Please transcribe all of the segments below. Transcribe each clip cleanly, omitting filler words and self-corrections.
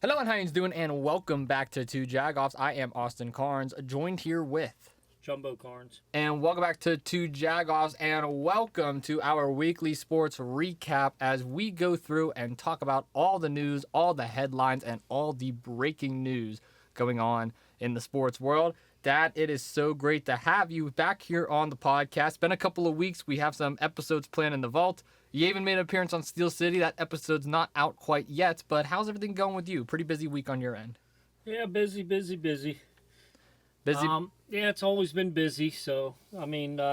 Hello and how you doing, and welcome back to Jagoffs. I am Austin Carnes, joined here with Jumbo Carnes. and welcome back to Jagoffs, and welcome to our weekly sports recap as we go through and talk about all the news, all the headlines, and all the breaking news going on in the sports world. Dad, it is so great to have you back here on the podcast. It's been a couple of weeks. We have some episodes planned in the vault. You even made an appearance on Steel City. That episode's not out quite yet, but how's everything going with you? Pretty busy week on your end. Yeah, busy. Busy? Yeah, it's always been busy. So,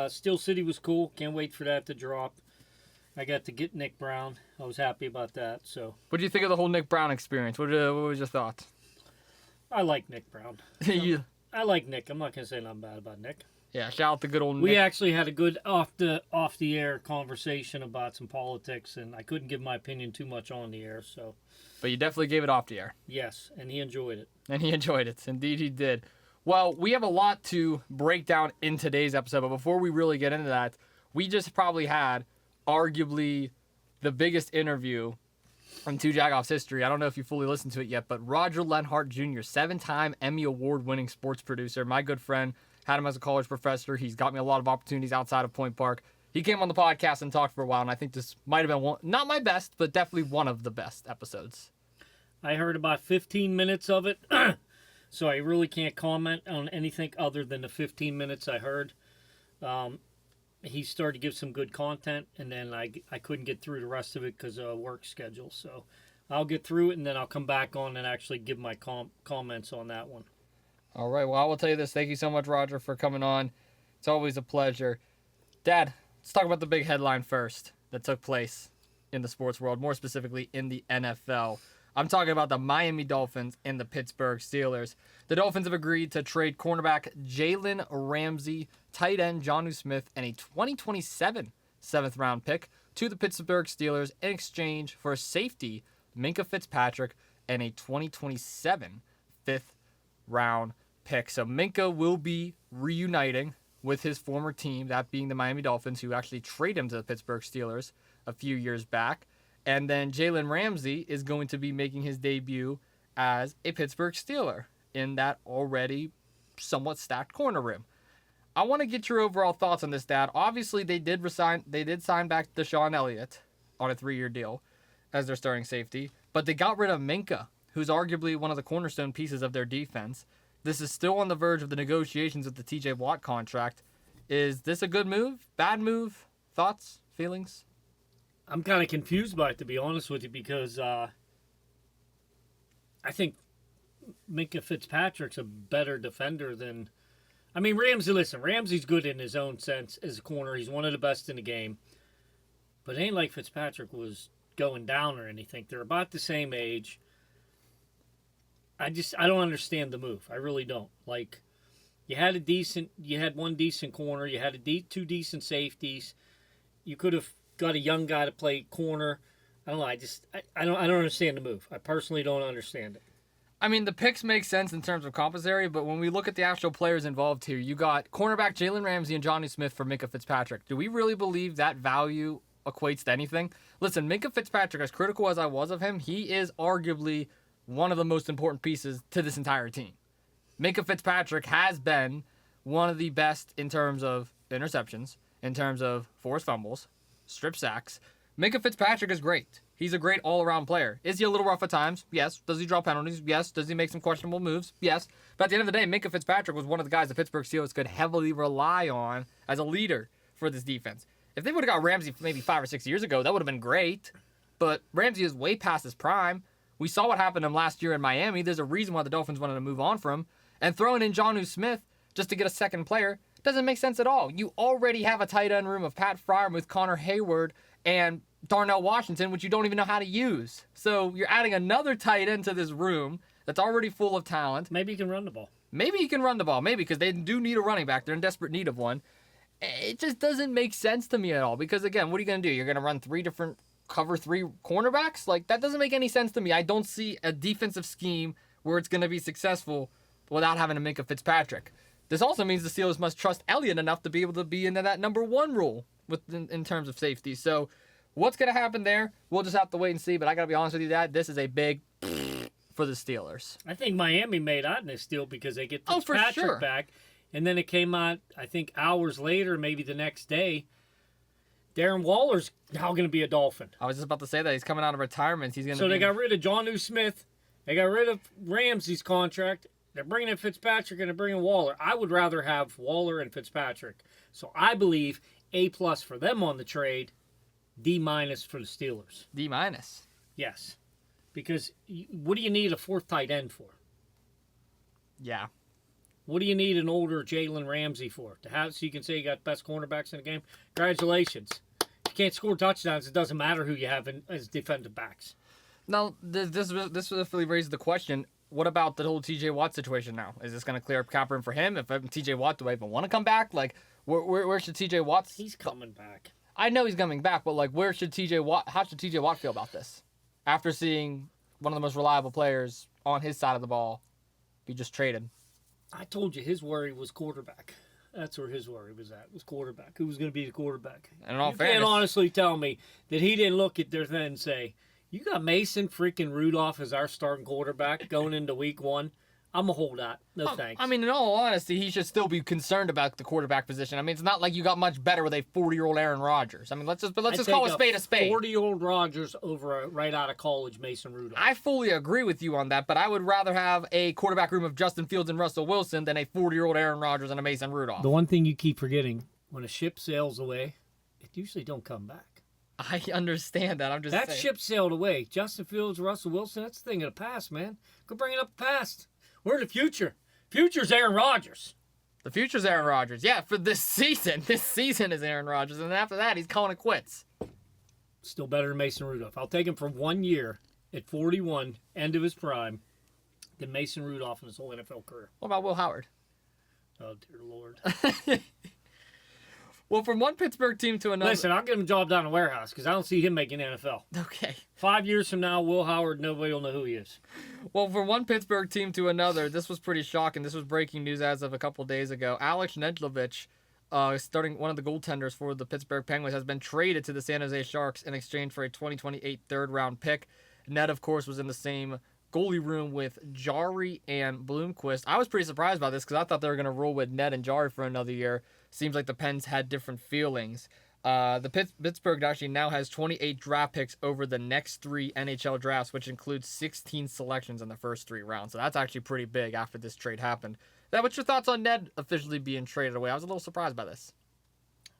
Steel City was cool. Can't wait for that to drop. I got to get Nick Brown. I was happy about that. So, What do you think of the whole Nick Brown experience? What was your thoughts? I like Nick Brown. You- I like Nick. I'm not gonna say nothing bad about Nick. yeah, shout out to good old Nick. We actually had a good off the air conversation about some politics, and I couldn't give my opinion too much on the air. So, But you definitely gave it off the air. yes, and he enjoyed it. And he enjoyed it. Indeed, he did. Well, we have a lot to break down in today's episode, but before we really get into that, we just probably had arguably the biggest interview in Two Jagoffs history. I don't know if you fully listened to it yet, but Roger Lenhart Jr., 7-time Emmy Award-winning sports producer, my good friend, had him as a college professor. He's got me a lot of opportunities outside of Point Park. He came on the podcast and talked for a while, and I think this might have been one, not my best, but definitely one of the best episodes. I heard about 15 minutes of it, so I really can't comment on anything other than the 15 minutes I heard. He started to give some good content, and then I couldn't get through the rest of it because of work schedule. So I'll get through it, and then I'll come back on and actually give my comments on that one. All right, well, I will tell you this. Thank you so much, Roger, for coming on. It's always a pleasure. Dad, let's talk about the big headline first that took place in the sports world, more specifically in the NFL. I'm talking about the Miami Dolphins and the Pittsburgh Steelers. The Dolphins have agreed to trade cornerback Jalen Ramsey, tight end Jonnu Smith, and a 2027 7th-round pick to the Pittsburgh Steelers in exchange for a safety, Minkah Fitzpatrick, and a 2027 5th-round pick. So Minkah will be reuniting with his former team, that being the Miami Dolphins, who actually traded him to the Pittsburgh Steelers a few years back. And then Jalen Ramsey is going to be making his debut as a Pittsburgh Steeler in that already somewhat stacked corner room. I want to get your overall thoughts on this, Dad. Obviously, they did sign back Deshaun Elliott on a 3-year deal as their starting safety, but they got rid of Minkah, who's arguably one of the cornerstone pieces of their defense. This is still on the verge of the negotiations with the TJ Watt contract. Is this a good move? Bad move? Thoughts? Feelings? I'm kind of confused by it, to be honest with you, because I think Minkah Fitzpatrick's a better defender than... Ramsey, listen, Ramsey's good in his own sense as a corner. He's one of the best in the game. But it ain't like Fitzpatrick was going down or anything. They're about the same age. I don't understand the move. I really don't. Like, you had one decent corner. You had two decent safeties. You could have got a young guy to play corner. I don't know. I don't understand the move. I personally don't understand it. The picks make sense in terms of compensatory, but when we look at the actual players involved here, you got cornerback Jalen Ramsey and Jonnu Smith for Minkah Fitzpatrick. Do we really believe that value equates to anything? Listen, Minkah Fitzpatrick, as critical as I was of him, he is arguably one of the most important pieces to this entire team. Minkah Fitzpatrick has been one of the best in terms of interceptions, in terms of forced fumbles, strip sacks. Minkah Fitzpatrick is great. He's a great all-around player. Is he a little rough at times? Yes. Does he draw penalties? Yes. Does he make some questionable moves? Yes. But at the end of the day, Minkah Fitzpatrick was one of the guys the Pittsburgh Steelers could heavily rely on as a leader for this defense. If they would have got Ramsey maybe 5 or 6 years ago, that would have been great. But Ramsey is way past his prime. We saw what happened to him last year in Miami. There's a reason why the Dolphins wanted to move on from him. And throwing in Jonnu Smith just to get a second player doesn't make sense at all. You already have a tight end room of Pat Freiermuth, Connor Hayward, and Darnell Washington, which you don't even know how to use. So you're adding another tight end to this room that's already full of talent. Maybe he can run the ball. Maybe he can run the ball. Maybe, because they do need a running back. They're in desperate need of one. It just doesn't make sense to me at all. Because, again, what are you going to do? You're going to run cover three cornerbacks? Like, that doesn't make any sense to me. I don't see a defensive scheme where it's going to be successful without having to make a Fitzpatrick. This also means the Steelers must trust Elliott enough to be able to be into that number one role in terms of safety. So what's going to happen there? We'll just have to wait and see. But I got to be honest with you, Dad, this is a big for the Steelers. I think Miami made out in this deal because they get Oh, for Fitzpatrick sure. back. And then it came out, I think, hours later, maybe the next day, Darren Waller's now going to be a Dolphin. I was just about to say that. He's coming out of retirement. He's going to So they got rid of Jonnu Smith. They got rid of Ramsey's contract. They're bringing in Fitzpatrick and they're bringing Waller. I would rather have Waller and Fitzpatrick. So I believe A+ for them on the trade, D- for the Steelers. D-. Yes. Because what do you need a fourth tight end for? Yeah. What do you need an older Jalen Ramsey for? To have so you can say you got best cornerbacks in the game? Congratulations. If you can't score touchdowns, it doesn't matter who you have as defensive backs. Now, this really raises the question, what about the whole TJ Watt situation now? Is this going to clear up cap room for him? If I'm TJ Watt, do I even want to come back? Like, where should TJ Watt... He's coming back. I know he's coming back, but, like, how should TJ Watt feel about this? After seeing one of the most reliable players on his side of the ball be just traded. I told you his worry was quarterback. That's where his worry was at, was quarterback. Who was going to be the quarterback? And in all You fairness... can't honestly tell me that he didn't look at their thing and say, you got Mason freaking Rudolph as our starting quarterback going into week 1. I'm going to hold out. No thanks. I mean, in all honesty, he should still be concerned about the quarterback position. I mean, it's not like you got much better with a 40-year-old Aaron Rodgers. I mean, let's just call a spade a spade. 40-year-old Rodgers over a right out of college Mason Rudolph. I fully agree with you on that, but I would rather have a quarterback room of Justin Fields and Russell Wilson than a 40-year-old Aaron Rodgers and a Mason Rudolph. The one thing you keep forgetting, when a ship sails away, it usually don't come back. I understand that. I'm just saying. That ship sailed away. Justin Fields, Russell Wilson, that's the thing of the past, man. Go bring it up the past. We're in the future. Future's Aaron Rodgers. The future's Aaron Rodgers. Yeah, for this season. This season is Aaron Rodgers, and then after that, he's calling it quits. Still better than Mason Rudolph. I'll take him for 1 year at 41, end of his prime, than Mason Rudolph in his whole NFL career. What about Will Howard? Oh, dear Lord. Well, from one Pittsburgh team to another... Listen, I'll give him a job down the warehouse because I don't see him making the NFL. Okay. 5 years from now, Will Howard, nobody will know who he is. Well, from one Pittsburgh team to another, this was pretty shocking. This was breaking news as of a couple days ago. Alex Nedlovich, starting one of the goaltenders for the Pittsburgh Penguins, has been traded to the San Jose Sharks in exchange for a 2028 third-round pick. Ned, of course, was in the same goalie room with Jari and Bloomquist. I was pretty surprised by this because I thought they were going to roll with Ned and Jari for another year. Seems like the Pens had different feelings. Pittsburgh actually now has 28 draft picks over the next 3 NHL drafts, which includes 16 selections in the first 3 rounds. So that's actually pretty big after this trade happened. Now, what's your thoughts on Ned officially being traded away? I was a little surprised by this.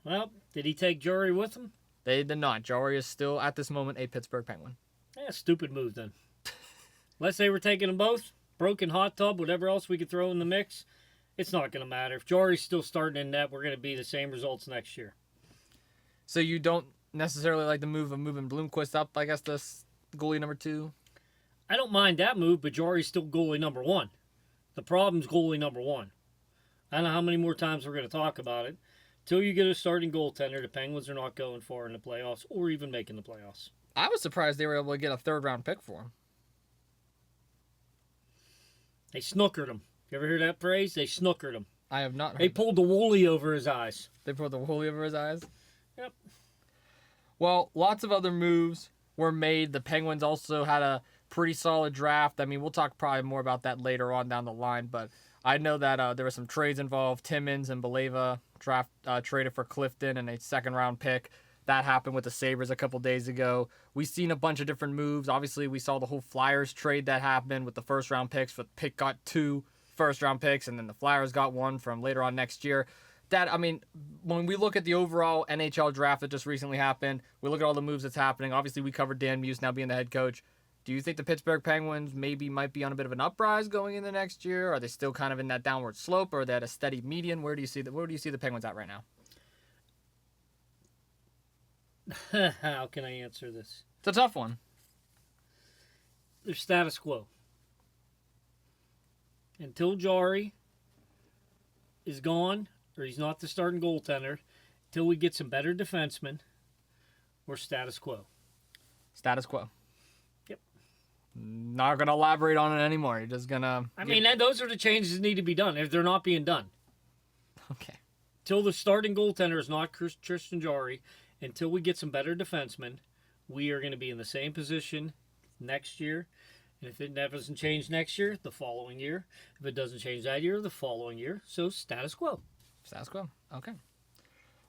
Well, did he take Jari with him? They did not. Jari is still, at this moment, a Pittsburgh Penguin. Yeah, stupid move then. Unless they were taking them both, broken hot tub, whatever else we could throw in the mix, it's not going to matter. If Jari's still starting in net, we're going to be the same results next year. So you don't necessarily like the move of moving Bloomquist up, I guess, this goalie number 2? I don't mind that move, but Jari's still goalie number 1. The problem's goalie number 1. I don't know how many more times we're going to talk about it. Until you get a starting goaltender, the Penguins are not going far in the playoffs or even making the playoffs. I was surprised they were able to get a third-round pick for him. They snookered him. You ever hear that phrase? They snookered him. I have not heard. They pulled the woolly over his eyes. They pulled the woolly over his eyes? Yep. Well, lots of other moves were made. The Penguins also had a pretty solid draft. I mean, we'll talk probably more about that later on down the line, but I know that there were some trades involved. Timmins and Beleva traded for Clifton and a second-round pick. That happened with the Sabres a couple days ago. We've seen a bunch of different moves. Obviously, we saw the whole Flyers trade that happened with the first-round picks. The pick got 2 first-round picks, and then the Flyers got 1 from later on next year. That, I mean, when we look at the overall NHL draft that just recently happened, we look at all the moves that's happening. Obviously, we covered Dan Muse now being the head coach. Do you think the Pittsburgh Penguins might be on a bit of an uprise going into next year? Are they still kind of in that downward slope, or are they at a steady median? Where do you see the Penguins at right now? How can I answer this? It's a tough one. They're status quo. Until Jari is gone, or he's not the starting goaltender, until we get some better defensemen, we're status quo. Status quo. Yep. Not going to elaborate on it anymore. You're just going to... I mean, those are the changes that need to be done if they're not being done. Okay. Till the starting goaltender is not Tristan Jari, until we get some better defensemen, we are going to be in the same position next year. And if it doesn't change next year, the following year. If it doesn't change that year, the following year. So status quo. Status quo. Okay.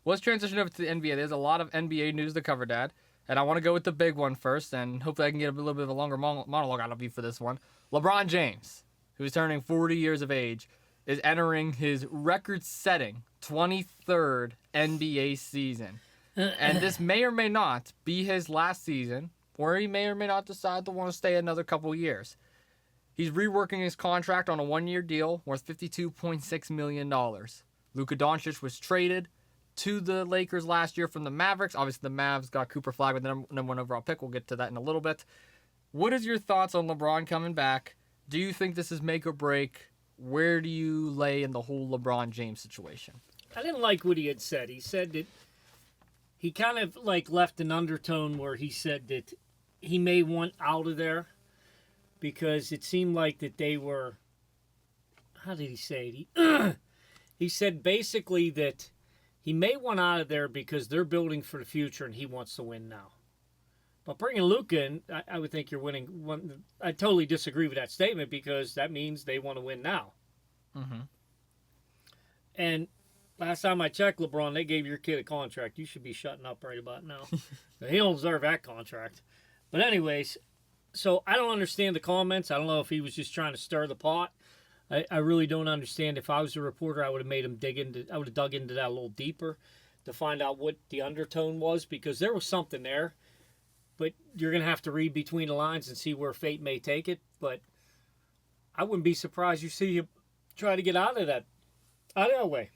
Let's transition over to the NBA. There's a lot of NBA news to cover, Dad. And I want to go with the big one first, and hopefully I can get a little bit of a longer monologue out of you for this one. LeBron James, who's turning 40 years of age, is entering his record-setting 23rd NBA season. And this may or may not be his last season, or he may or may not decide to want to stay another couple years. He's reworking his contract on a one-year deal worth $52.6 million. Luka Doncic was traded to the Lakers last year from the Mavericks. Obviously, the Mavs got Cooper Flag with the number one overall pick. We'll get to that in a little bit. What is your thoughts on LeBron coming back? Do you think this is make or break? Where do you lay in the whole LeBron James situation? I didn't like what he had said. He said that he kind of like left an undertone where he said that he may want out of there because it seemed like that they were, how did he say it? He said basically that he may want out of there because they're building for the future and he wants to win now. But bringing Luka in, I would think you're winning. I totally disagree with that statement because that means they want to win now. Mm-hmm. And last time I checked, LeBron, they gave your kid a contract. You should be shutting up right about now. He don't deserve that contract. But anyways, so I don't understand the comments. I don't know if he was just trying to stir the pot. I really don't understand. If I was a reporter, I would have made him I would have dug into that a little deeper to find out what the undertone was because there was something there. But you're going to have to read between the lines and see where fate may take it. But I wouldn't be surprised you see him try to get out of that way.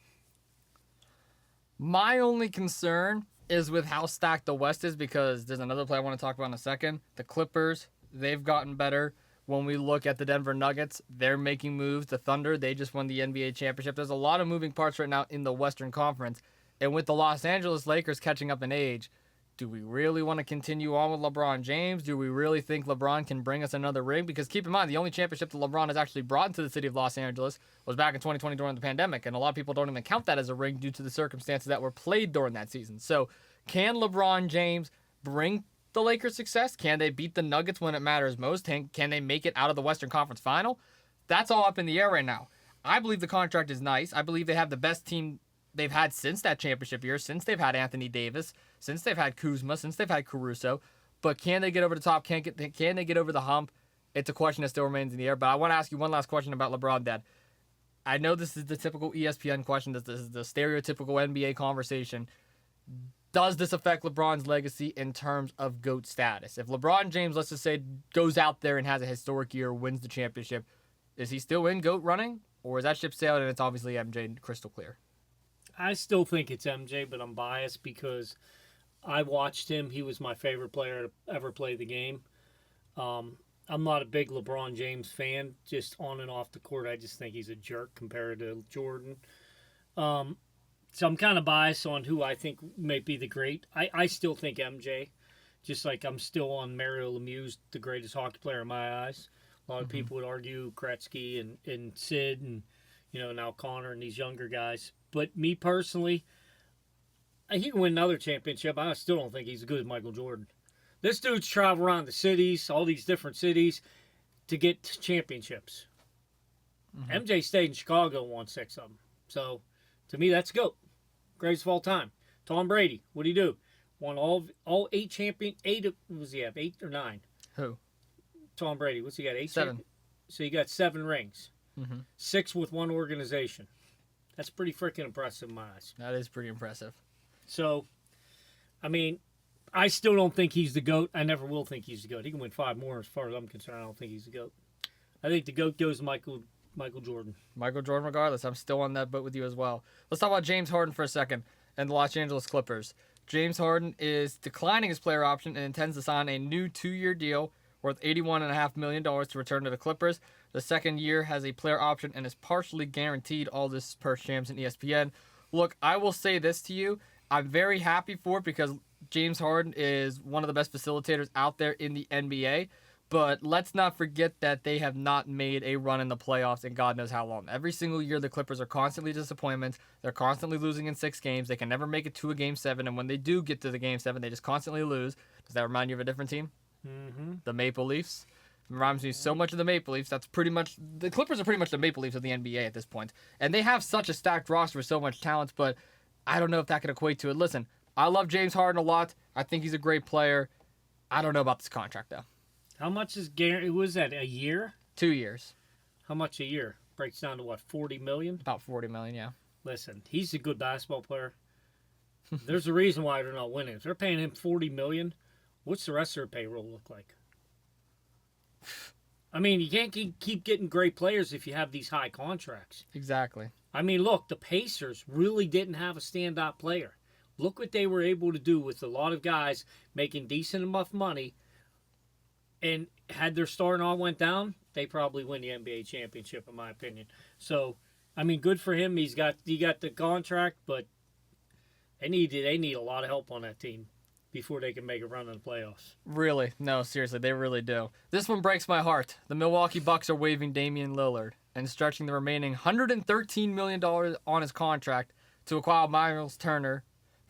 My only concern is with how stacked the West is because there's another play I want to talk about in a second. The Clippers, they've gotten better. When we look at the Denver Nuggets, they're making moves. The Thunder, they just won the NBA championship. There's a lot of moving parts right now in the Western Conference. And with the Los Angeles Lakers catching up in age, do we really want to continue on with LeBron James? Do we really think LeBron can bring us another ring? Because keep in mind, the only championship that LeBron has actually brought into the city of Los Angeles was back in 2020 during the pandemic. And a lot of people don't even count that as a ring due to the circumstances that were played during that season. So can LeBron James bring the Lakers success? Can they beat the Nuggets when it matters most? Can they make it out of the Western Conference final? That's all up in the air right now. I believe the contract is nice. I believe they have the best team they've had since that championship year, since they've had Anthony Davis, since they've had Kuzma, since they've had Caruso. But can they get over the top? Can they get over the hump? It's a question that still remains in the air. But I want to ask you one last question about LeBron, Dad. I know this is the typical ESPN question. This is the stereotypical NBA conversation. Does this affect LeBron's legacy in terms of GOAT status? If LeBron James, let's just say, goes out there and has a historic year, wins the championship, is he still in GOAT running? Or is that ship sailed and it's obviously MJ crystal clear? I still think it's MJ, but I'm biased because I watched him. He was my favorite player to ever play the game. I'm not a big LeBron James fan, just on and off the court. I just think he's a jerk compared to Jordan. So I'm kind of biased on who I think may be the great. I still think MJ, just like I'm still on Mario Lemieux's the greatest hockey player in my eyes. A lot of people would argue Gretzky and Sid and now Connor and these younger guys. But me personally, he can win another championship. I still don't think he's as good as Michael Jordan. This dude's traveled around the cities, all these different cities, to get championships. MJ stayed in Chicago and won 6 of them. So, to me, that's GOAT. Greatest of all time. Tom Brady, what'd he do? Won all 8 champion. 8, what was he have? 8 or 9? Who? Tom Brady. What's he got? 8? 7. So he got 7 rings. 6 with one organization. That's pretty freaking impressive in my eyes. That is pretty impressive. So, I mean, I still don't think he's the GOAT. I never will think he's the GOAT. He can win 5 more as far as I'm concerned. I don't think he's the GOAT. I think the GOAT goes to Michael Jordan. Michael Jordan regardless. I'm still on that boat with you as well. Let's talk about James Harden for a second and the Los Angeles Clippers. James Harden is declining his player option and intends to sign a new 2-year deal worth $81.5 million to return to the Clippers. The second year has a player option and is partially guaranteed. All this per Shams and ESPN. Look, I will say this to you. I'm very happy for it because James Harden is one of the best facilitators out there in the NBA. But let's not forget that they have not made a run in the playoffs in God knows how long. Every single year, the Clippers are constantly disappointments. They're constantly losing in 6 games. They can never make it to a Game 7. And when they do get to the Game 7, they just constantly lose. Does that remind you of a different team? The Maple Leafs. Reminds me so much of the Maple Leafs. The Clippers are pretty much the Maple Leafs of the NBA at this point. And they have such a stacked roster with so much talent, but I don't know if that could equate to it. Listen, I love James Harden a lot. I think he's a great player. I don't know about this contract, though. How much is guaranteed? Was that a year? 2 years. How much a year? Breaks down to what, $40 million? About $40 million, yeah. Listen, he's a good basketball player. There's a reason why they're not winning. If they're paying him $40 million, what's the rest of their payroll look like? I mean, you can't keep getting great players if you have these high contracts. Exactly. I mean, look, the Pacers really didn't have a standout player. Look what they were able to do with a lot of guys making decent enough money. And had their star and all went down, they probably win the NBA championship, in my opinion. So, I mean, good for him. He got the contract, but they need a lot of help on that team before they can make a run in the playoffs. Really? No, seriously, they really do. This one breaks my heart. The Milwaukee Bucks are waiving Damian Lillard and stretching the remaining $113 million on his contract to acquire Miles Turner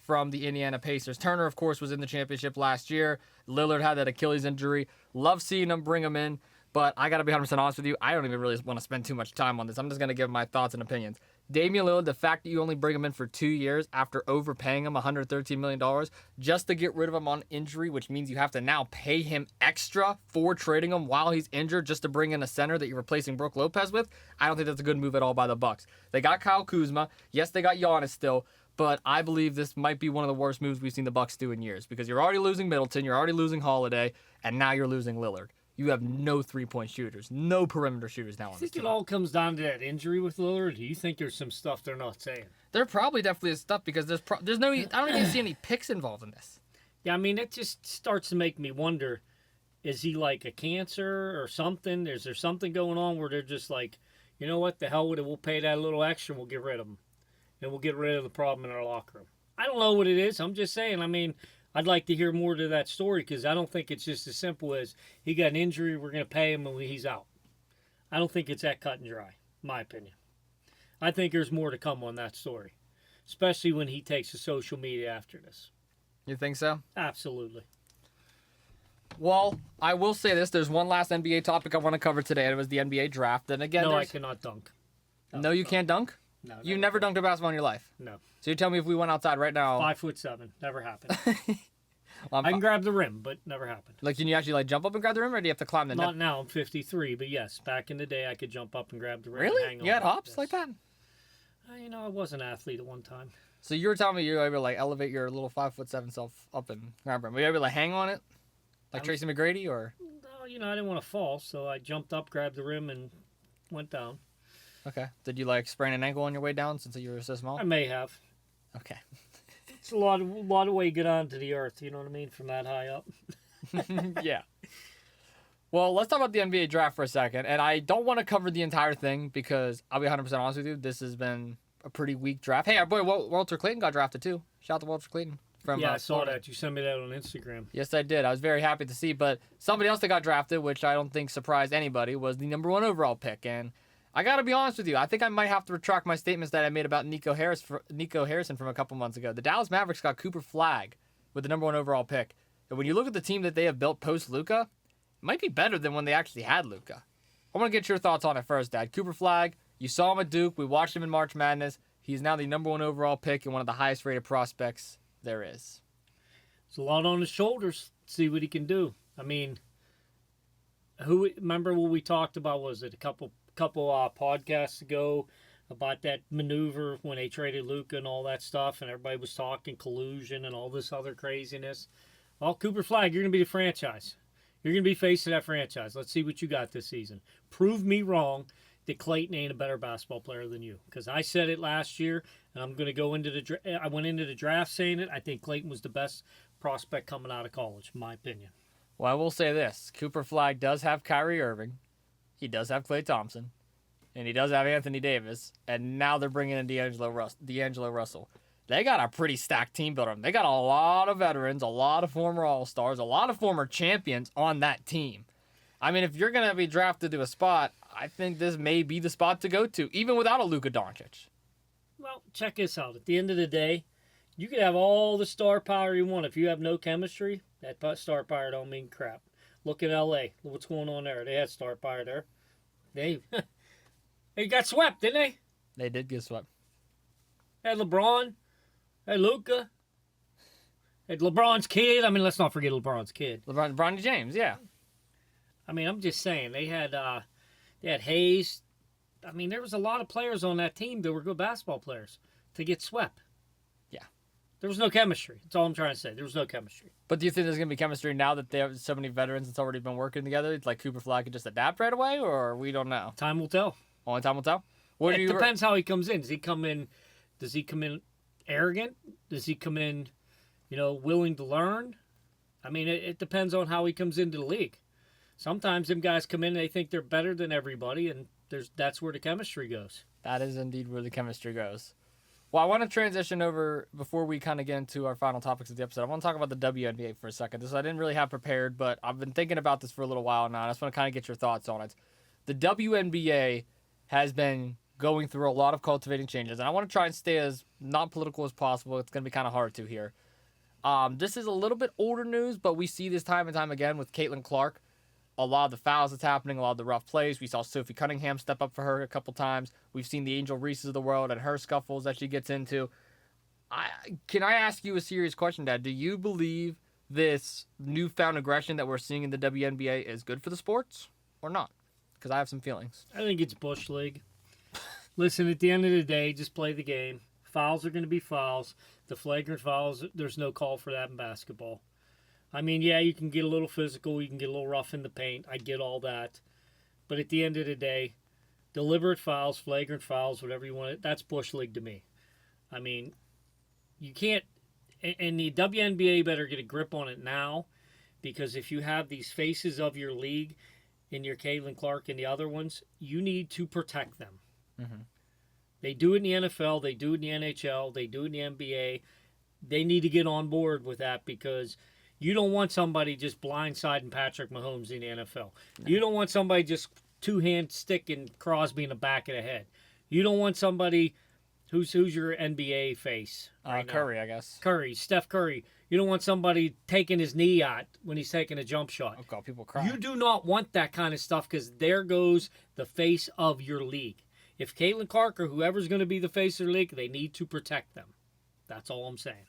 from the Indiana Pacers. Turner, of course, was in the championship last year. Lillard had that Achilles injury. Love seeing him bring him in, but I got to be 100% honest with you. I don't even really want to spend too much time on this. I'm just going to give my thoughts and opinions. Damian Lillard, the fact that you only bring him in for 2 years after overpaying him $113 million just to get rid of him on injury, which means you have to now pay him extra for trading him while he's injured just to bring in a center that you're replacing Brook Lopez with, I don't think that's a good move at all by the Bucks. They got Kyle Kuzma. Yes, they got Giannis still, but I believe this might be one of the worst moves we've seen the Bucks do in years because you're already losing Middleton, you're already losing Holiday, and now you're losing Lillard. You have no three-point shooters, no perimeter shooters now on this team. I think it all comes down to that injury with Lillard. Do you think there's some stuff they're not saying? There probably definitely is stuff because there's no. I don't even see any picks involved in this. Yeah, I mean, it just starts to make me wonder, is he like a cancer or something? Is there something going on where they're just like, you know what, the hell with it, we'll pay that a little extra and we'll get rid of him. And we'll get rid of the problem in our locker room. I don't know what it is. I'm just saying, I mean, I'd like to hear more to that story because I don't think it's just as simple as he got an injury, we're going to pay him, and he's out. I don't think it's that cut and dry, my opinion. I think there's more to come on that story, especially when he takes to social media after this. You think so? Absolutely. Well, I will say this. There's one last NBA topic I want to cover today, and it was the NBA draft. And again, no, I cannot dunk. No, you can't dunk? No. You've never dunked a basketball in your life? No. So you tell me if we went outside right now. 5'7". Never happened. Well, I can grab the rim, but never happened. Like, can you actually like jump up and grab the rim, or do you have to climb the net? Not now. I'm 53, but yes, back in the day, I could jump up and grab the rim. Really? And hang on. You had hops Yes. like that? You know, I was an athlete at one time. So you were telling me you were able to like elevate your little 5'7" self up and grab rim. Were you able to like, hang on it, like Tracy McGrady, or? No, you know, I didn't want to fall, so I jumped up, grabbed the rim, and went down. Okay. Did you like sprain an ankle on your way down since you were so small? I may have. Okay. It's a lot of way to get onto the earth. You know what I mean? From that high up. Yeah. Well, let's talk about the NBA draft for a second. And I don't want to cover the entire thing because I'll be 100% honest with you. This has been a pretty weak draft. Hey, our boy Walter Clayton got drafted too. Shout out to Walter Clayton. I saw that. You sent me that on Instagram. Yes, I did. I was very happy to see. But somebody else that got drafted, which I don't think surprised anybody, was the number 1 overall pick. And I got to be honest with you. I think I might have to retract my statements that I made about Nico Harrison from a couple months ago. The Dallas Mavericks got Cooper Flagg with the number 1 overall pick. And when you look at the team that they have built post-Luka, it might be better than when they actually had Luka. I want to get your thoughts on it first, Dad. Cooper Flagg, you saw him at Duke. We watched him in March Madness. He's now the number 1 overall pick and one of the highest-rated prospects there is. It's a lot on his shoulders. See what he can do. I mean, remember what we talked about? Was it a couple podcasts ago about that maneuver when they traded Luka and all that stuff, and everybody was talking collusion and all this other craziness? Well, Cooper Flagg, you're going to be the franchise. You're going to be face of that franchise. Let's see what you got this season. Prove me wrong that Clayton ain't a better basketball player than you. Because I said it last year, and I'm going to go into I went into the draft saying it. I think Clayton was the best prospect coming out of college, in my opinion. Well, I will say this. Cooper Flagg does have Kyrie Irving. He does have Klay Thompson. And he does have Anthony Davis. And now they're bringing in D'Angelo Russell. They got a pretty stacked team builder. They got a lot of veterans, a lot of former All-Stars, a lot of former champions on that team. I mean, if you're going to be drafted to a spot, I think this may be the spot to go to, even without a Luka Doncic. Well, check this out. At the end of the day, you could have all the star power you want. If you have no chemistry, that star power don't mean crap. Look at L.A. Look what's going on there. They had star power there. They got swept, didn't they? They did get swept. Had LeBron. Had Luka. Had LeBron's kid. I mean, let's not forget LeBron's kid. Bronny James, yeah. I mean, I'm just saying they had Hayes. I mean, there was a lot of players on that team that were good basketball players to get swept. Yeah. There was no chemistry. That's all I'm trying to say. There was no chemistry. But do you think there's going to be chemistry now that they have so many veterans that's already been working together? Like Cooper Flag could just adapt right away, or we don't know? Time will tell. Only time will tell? It depends how he comes in. Does he come in arrogant? Does he come in, willing to learn? I mean, it depends on how he comes into the league. Sometimes them guys come in and they think they're better than everybody, and that's where the chemistry goes. That is indeed where the chemistry goes. Well, I want to transition over, before we kind of get into our final topics of the episode, I want to talk about the WNBA for a second. This I didn't really have prepared, but I've been thinking about this for a little while now, and I just want to kind of get your thoughts on it. The WNBA has been going through a lot of cultivating changes, and I want to try and stay as not political as possible. It's going to be kind of hard to here. This is a little bit older news, but we see this time and time again with Caitlin Clark. A lot of the fouls that's happening, a lot of the rough plays. We saw Sophie Cunningham step up for her a couple times. We've seen the Angel Reeses of the world and her scuffles that she gets into. Can I ask you a serious question, Dad? Do you believe this newfound aggression that we're seeing in the WNBA is good for the sports or not? Because I have some feelings. I think it's Bush League. Listen, at the end of the day, just play the game. Fouls are going to be fouls. The flagrant fouls, there's no call for that in basketball. I mean, yeah, you can get a little physical. You can get a little rough in the paint. I get all that. But at the end of the day, deliberate fouls, flagrant fouls, whatever you want, that's Bush League to me. I mean, you can't, and the WNBA better get a grip on it now, because if you have these faces of your league in your Caitlin Clark and the other ones, you need to protect them. Mm-hmm. They do it in the NFL. They do it in the NHL. They do it in the NBA. They need to get on board with that, because you don't want somebody just blindsiding Patrick Mahomes in the NFL. No. You don't want somebody just two-hand sticking Crosby in the back of the head. You don't want somebody who's your NBA face right Curry, now. I guess. Curry, Steph Curry. You don't want somebody taking his knee out when he's taking a jump shot. Oh, God, people cry. You do not want that kind of stuff, because there goes the face of your league. If Caitlin Clark or whoever's going to be the face of the league, they need to protect them. That's all I'm saying.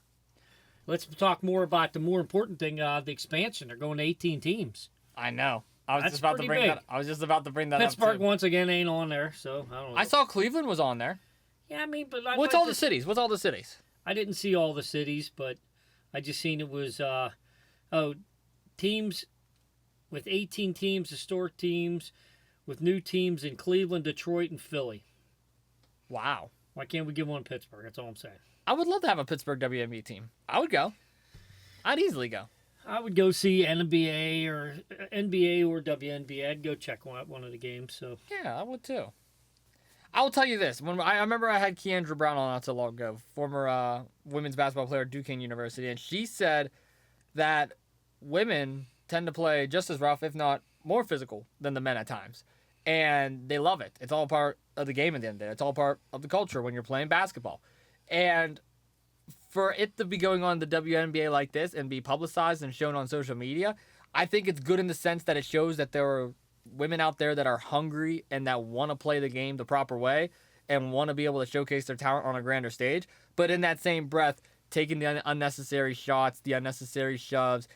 Let's talk more about the more important thing, the expansion. They're going to 18 teams. I know. I was That's just about to bring big. that. I was just about to bring that up. Pittsburgh once again ain't on there, so I don't know. I saw Cleveland was on there. Yeah, I mean, but What's all the cities? What's all the cities? I didn't see all the cities, but I just seen it was teams with 18 teams, historic teams, with new teams in Cleveland, Detroit, and Philly. Wow. Why can't we give one Pittsburgh? That's all I'm saying. I would love to have a Pittsburgh WNBA team. I would go. I'd easily go. I would go see NBA or WNBA. I'd go check one of the games. So yeah, I would too. I will tell you this. When I remember I had Keandra Brown on not so long ago, former women's basketball player at Duquesne University, and she said that women tend to play just as rough, if not more physical, than the men at times. And they love it. It's all part of the game at the end of the day. It's all part of the culture when you're playing basketball. And for it to be going on the WNBA like this and be publicized and shown on social media, I think it's good in the sense that it shows that there are women out there that are hungry and that want to play the game the proper way and want to be able to showcase their talent on a grander stage. But in that same breath, taking the unnecessary shots, the unnecessary shoves,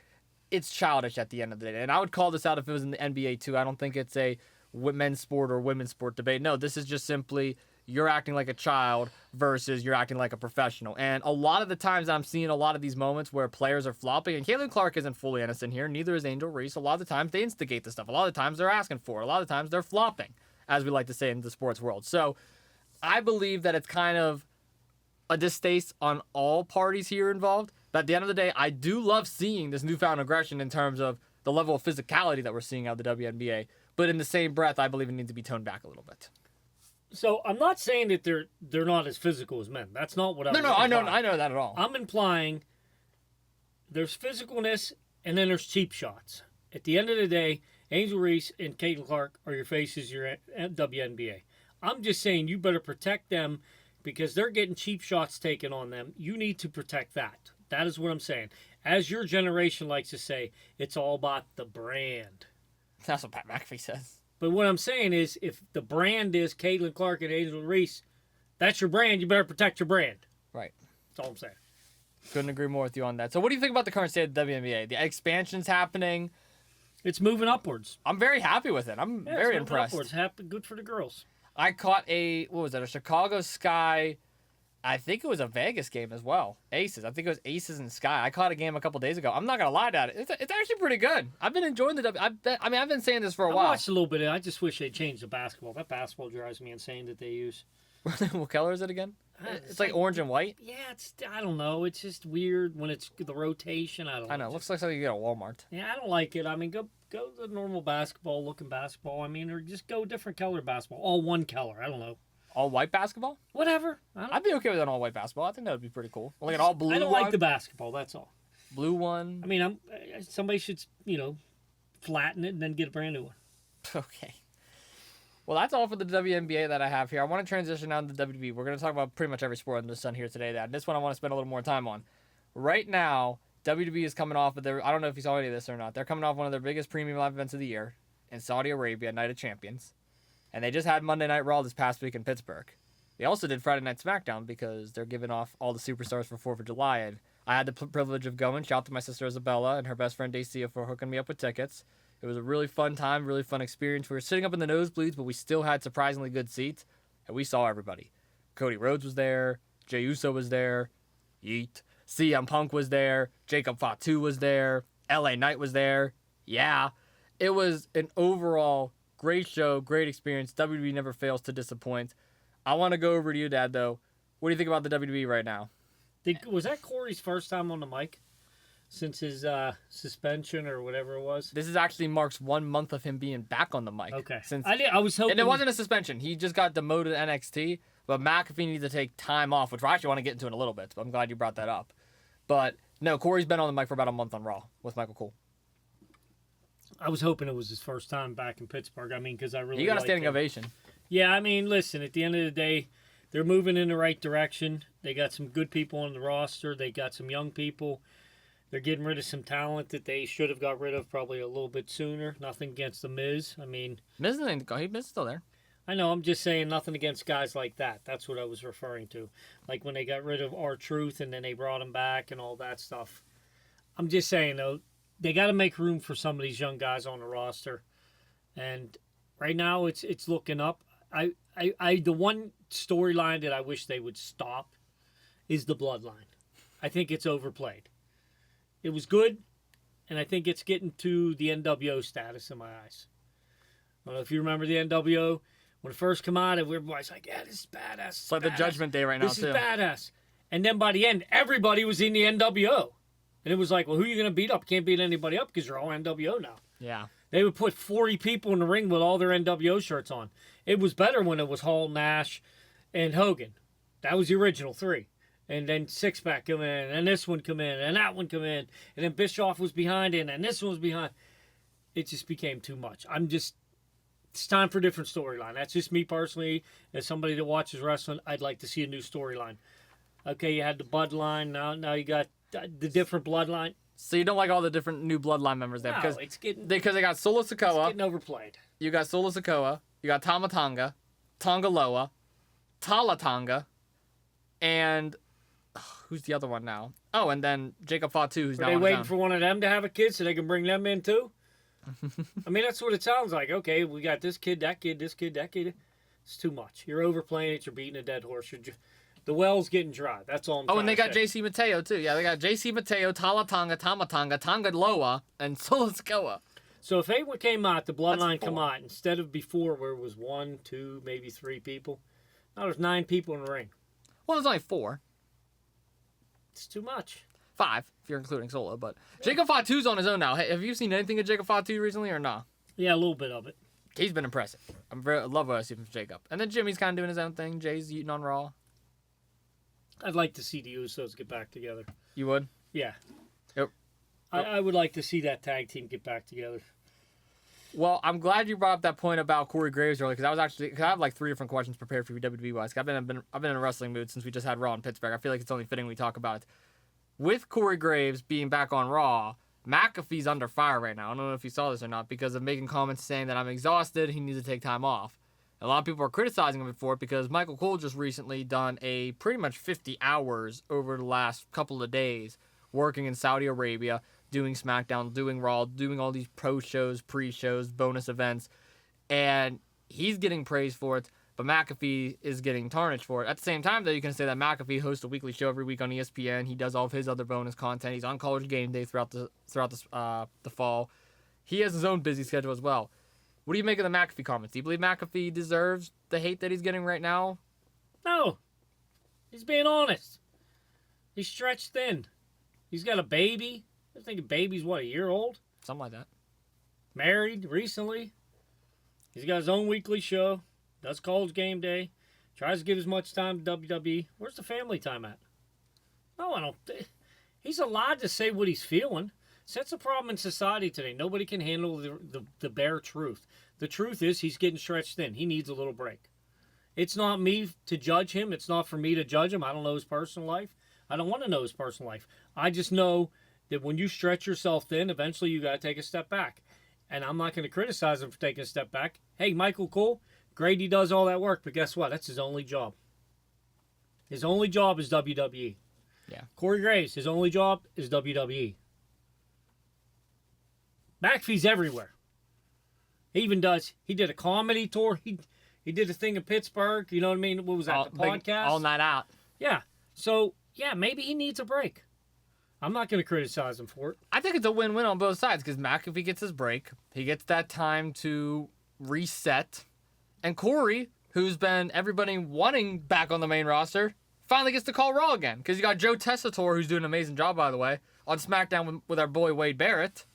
it's childish at the end of the day. And I would call this out if it was in the NBA too. I don't think it's a men's sport or women's sport debate. No, this is just simply you're acting like a child versus you're acting like a professional. And a lot of the times I'm seeing a lot of these moments where players are flopping, and Caitlin Clark isn't fully innocent here, neither is Angel Reese. A lot of the times they instigate this stuff. A lot of the times they're asking for it. A lot of the times they're flopping, as we like to say in the sports world. So I believe that it's kind of a distaste on all parties here involved. But at the end of the day, I do love seeing this newfound aggression in terms of the level of physicality that we're seeing out of the WNBA. But in the same breath, I believe it needs to be toned back a little bit. So I'm not saying that they're not as physical as men. That's not what I'm No, I know that at all. I'm implying there's physicalness and then there's cheap shots. At the end of the day, Angel Reese and Caitlin Clark are your faces, your WNBA. I'm just saying you better protect them because they're getting cheap shots taken on them. You need to protect that. That is what I'm saying. as your generation likes to say, it's all about the brand. That's what Pat McAfee says. But what I'm saying is, if the brand is Caitlin Clark and Angel Reese, that's your brand. You better protect your brand. Right. That's all I'm saying. Couldn't agree more with you on that. So what do you think about the current state of the WNBA? The expansion's happening. It's moving upwards. I'm very happy with it. I'm very impressed. Upwards. Happy, good for the girls. I caught a Chicago Sky, I think it was a Vegas game as well. Aces. I think it was Aces and Sky. I caught a game a couple days ago. I'm not going to lie to it. It's actually pretty good. I've been enjoying the I've been saying this for a while. I watched a little bit of it. I just wish they changed the basketball. That basketball drives me insane that they use. What color is it again? It's like orange and white. Yeah, I don't know. It's just weird when it's the rotation. I know. It looks like something you get at Walmart. Yeah, I don't like it. I mean, go the normal looking basketball. I mean, or just go different color basketball. All one color. I don't know. All white basketball? Whatever. I'd be okay with an all white basketball. I think that would be pretty cool. Like an all blue. I don't like the basketball. That's all. Blue one. I mean, somebody should flatten it and then get a brand new one. Okay. Well, that's all for the WNBA that I have here. I want to transition down to the WWE. We're going to talk about pretty much every sport under the sun here today. This one I want to spend a little more time on. Right now, WWE is coming off of their, I don't know if you saw any of this or not, they're coming off one of their biggest premium live events of the year in Saudi Arabia, Night of Champions. And they just had Monday Night Raw this past week in Pittsburgh. They also did Friday Night SmackDown because they're giving off all the superstars for 4th of July. And I had the privilege of going. Shout out to my sister Isabella and her best friend Dacia for hooking me up with tickets. It was a really fun time, really fun experience. We were sitting up in the nosebleeds, but we still had surprisingly good seats, and we saw everybody. Cody Rhodes was there. Jey Uso was there. Yeet. CM Punk was there. Jacob Fatu was there. LA Knight was there. Yeah. It was an overall great show, great experience. WWE never fails to disappoint. I want to go over to you, Dad, though. What do you think about the WWE right now? Was that Corey's first time on the mic since his suspension or whatever it was? This is actually marks 1 month of him being back on the mic. Okay. I was hoping... And it wasn't a suspension. He just got demoted to NXT, but McAfee needs to take time off, which I actually want to get into in a little bit, but I'm glad you brought that up. But, no, Corey's been on the mic for about a month on Raw with Michael Cole. I was hoping it was his first time back in Pittsburgh. I mean, because I really You got a standing ovation. Yeah, I mean, listen, at the end of the day, they're moving in the right direction. They got some good people on the roster. They got some young people. They're getting rid of some talent that they should have got rid of probably a little bit sooner. Nothing against the Miz. I mean... Miz is still there. I know, I'm just saying nothing against guys like that. That's what I was referring to. Like when they got rid of R-Truth and then they brought him back and all that stuff. I'm just saying, though, they got to make room for some of these young guys on the roster. And right now it's looking up. The one storyline that I wish they would stop is the Bloodline. I think it's overplayed. It was good, and I think it's getting to the NWO status in my eyes. I don't know if you remember the NWO. When it first came out, everybody's like, yeah, this is badass. It's like the Judgment Day right now, too. This is badass. And then by the end, everybody was in the NWO. And it was like, well, who are you going to beat up? Can't beat anybody up because you're all NWO now. Yeah. They would put 40 people in the ring with all their NWO shirts on. It was better when it was Hall, Nash, and Hogan. That was the original 3. And then Six-Pack come in, and this one come in, and that one come in. And then Bischoff was behind it, and this one was behind. It just became too much. It's time for a different storyline. That's just me personally. As somebody that watches wrestling, I'd like to see a new storyline. Okay, you had the Bloodline. Now you got the different Bloodline. So you don't like all the different new Bloodline members there? No, it's getting... Because they got Solo Sikoa. It's getting overplayed. You got Solo Sikoa. You got Tama Tonga. Tonga Loa. Tala Tonga. And... who's the other one now? Oh, and then Jacob Fatu, who's now on his own. Are they waiting for one of them to have a kid so they can bring them in too? I mean, that's what it sounds like. Okay, we got this kid, that kid, this kid, that kid. It's too much. You're overplaying it. You're beating a dead horse. The well's getting dry. That's all I'm trying and they to got say. JC Mateo, too. Yeah, they got JC Mateo, Tala Tonga, Tama Tonga, Tonga Loa, and Solo Sikoa. So if they came out, the Bloodline come out, instead of before where it was 1, 2, maybe 3 people, now there's 9 people in the ring. Well, there's only 4. It's too much. 5, if you're including Solo. But Jacob Fatu's on his own now. Hey, have you seen anything of Jacob Fatu recently or not? Yeah, a little bit of it. He's been impressive. I love what I see from Jacob. And then Jimmy's kind of doing his own thing. Jay's eating on Raw. I'd like to see the Usos get back together. You would? Yeah. Yep. I would like to see that tag team get back together. Well, I'm glad you brought up that point about Corey Graves earlier because I have like 3 different questions prepared for you WWE wise. I've been in a wrestling mood since we just had Raw in Pittsburgh. I feel like it's only fitting we talk about it. with Corey Graves being back on Raw, McAfee's under fire right now. I don't know if you saw this or not, because of making comments saying that I'm exhausted, he needs to take time off. A lot of people are criticizing him for it because Michael Cole just recently done a pretty much 50 hours over the last couple of days working in Saudi Arabia, doing SmackDown, doing Raw, doing all these pro shows, pre-shows, bonus events, and he's getting praised for it, but McAfee is getting tarnished for it. At the same time, though, you can say that McAfee hosts a weekly show every week on ESPN. He does all of his other bonus content. He's on College Game Day throughout the fall. He has his own busy schedule as well. What do you make of the McAfee comments? Do you believe McAfee deserves the hate that he's getting right now? No. He's being honest. He's stretched thin. He's got a baby. I think a baby's, what, a year old? Something like that. Married recently. He's got his own weekly show. Does College Game Day. Tries to give as much time to WWE. Where's the family time at? No, I don't. He's allowed to say what he's feeling. That's the problem in society today. Nobody can handle the bare truth. The truth is he's getting stretched thin. He needs a little break. It's not me to judge him. It's not for me to judge him. I don't know his personal life. I don't want to know his personal life. I just know that when you stretch yourself thin, eventually you got to take a step back. And I'm not going to criticize him for taking a step back. Hey, Michael Cole, great he does all that work, but guess what? That's his only job. His only job is WWE. Yeah. Corey Graves, his only job is WWE. McAfee's everywhere. He did a comedy tour. He did a thing in Pittsburgh. You know what I mean? What was that, the podcast? All night out. Yeah. So, yeah, maybe he needs a break. I'm not going to criticize him for it. I think it's a win-win on both sides because McAfee gets his break. He gets that time to reset. And Corey, who's been everybody wanting back on the main roster, finally gets to call Raw again. Because you got Joe Tessitore, who's doing an amazing job, by the way, on SmackDown with our boy Wade Barrett.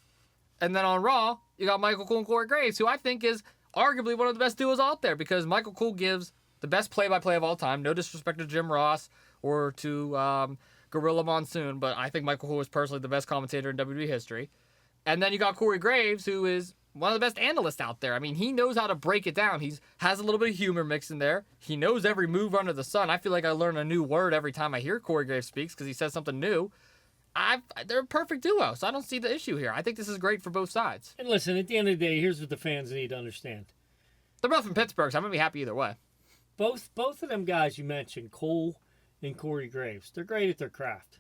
And then on Raw, you got Michael Cole and Corey Graves, who I think is arguably one of the best duos out there because Michael Cole gives the best play-by-play of all time. No disrespect to Jim Ross or to Gorilla Monsoon, but I think Michael Cole is personally the best commentator in WWE history. And then you got Corey Graves, who is one of the best analysts out there. I mean, he knows how to break it down. He has a little bit of humor mixed in there. He knows every move under the sun. I feel like I learn a new word every time I hear Corey Graves speaks because he says something new. They're a perfect duo, so I don't see the issue here. I think this is great for both sides. And listen, at the end of the day, here's what the fans need to understand. They're both from Pittsburgh, so I'm going to be happy either way. Both of them guys you mentioned, Cole and Corey Graves, they're great at their craft.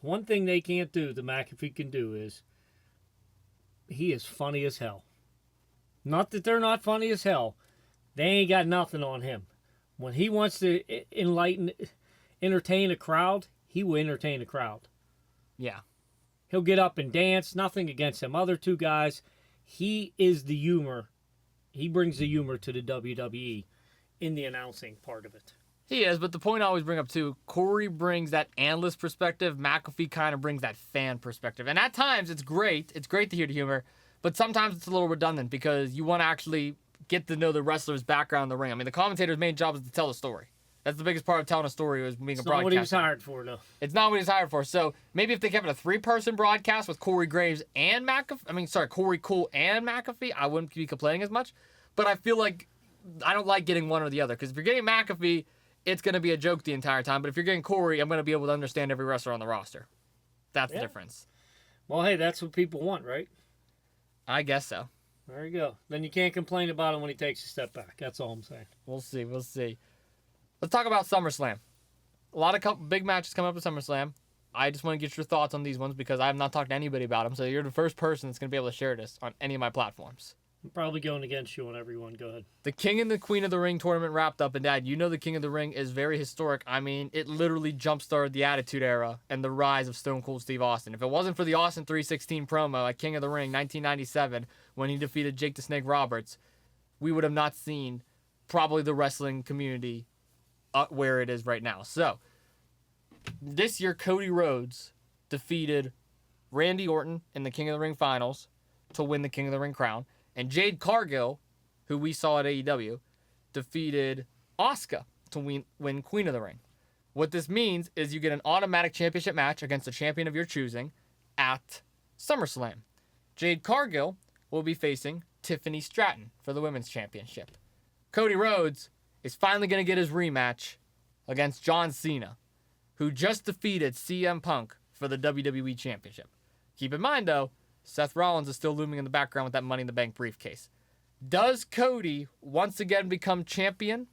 One thing they can't do, the McAfee can do, is he is funny as hell. Not that they're not funny as hell. They ain't got nothing on him. When he wants to entertain a crowd, he will entertain a crowd. Yeah. He'll get up and dance. Nothing against them. Other two guys, he is the humor. He brings the humor to the WWE in the announcing part of it. He is, but the point I always bring up too, Corey brings that analyst perspective. McAfee kind of brings that fan perspective. And at times, it's great. It's great to hear the humor. But sometimes it's a little redundant because you want to actually get to know the wrestler's background in the ring. I mean, the commentator's main job is to tell the story. That's the biggest part of telling a story is being a broadcaster. It's not what he was hired for, though. It's not what he was hired for. So maybe if they kept it a 3-person broadcast with Corey Graves and Corey Cole and McAfee, I wouldn't be complaining as much. But I feel like I don't like getting one or the other. Because if you're getting McAfee, it's going to be a joke the entire time. But if you're getting Corey, I'm going to be able to understand every wrestler on the roster. That's the difference. Well, hey, that's what people want, right? I guess so. There you go. Then you can't complain about him when he takes a step back. That's all I'm saying. We'll see. Let's talk about SummerSlam. A lot of big matches coming up at SummerSlam. I just want to get your thoughts on these ones because I have not talked to anybody about them. So you're the first person that's going to be able to share this on any of my platforms. I'm probably going against you on everyone. Go ahead. The King and the Queen of the Ring tournament wrapped up. And, Dad, you know the King of the Ring is very historic. I mean, it literally jump-started the Attitude Era and the rise of Stone Cold Steve Austin. If it wasn't for the Austin 316 promo at King of the Ring 1997 when he defeated Jake the Snake Roberts, we would have not seen probably the wrestling community where it is right now. So, this year, Cody Rhodes defeated Randy Orton in the King of the Ring finals to win the King of the Ring crown. And Jade Cargill, who we saw at AEW, defeated Asuka to win Queen of the Ring. What this means is you get an automatic championship match against a champion of your choosing at SummerSlam. Jade Cargill will be facing Tiffany Stratton for the Women's Championship. Cody Rhodes is finally going to get his rematch against John Cena, who just defeated CM Punk for the WWE Championship. Keep in mind, though, Seth Rollins is still looming in the background with that Money in the Bank briefcase. Does Cody once again become champion,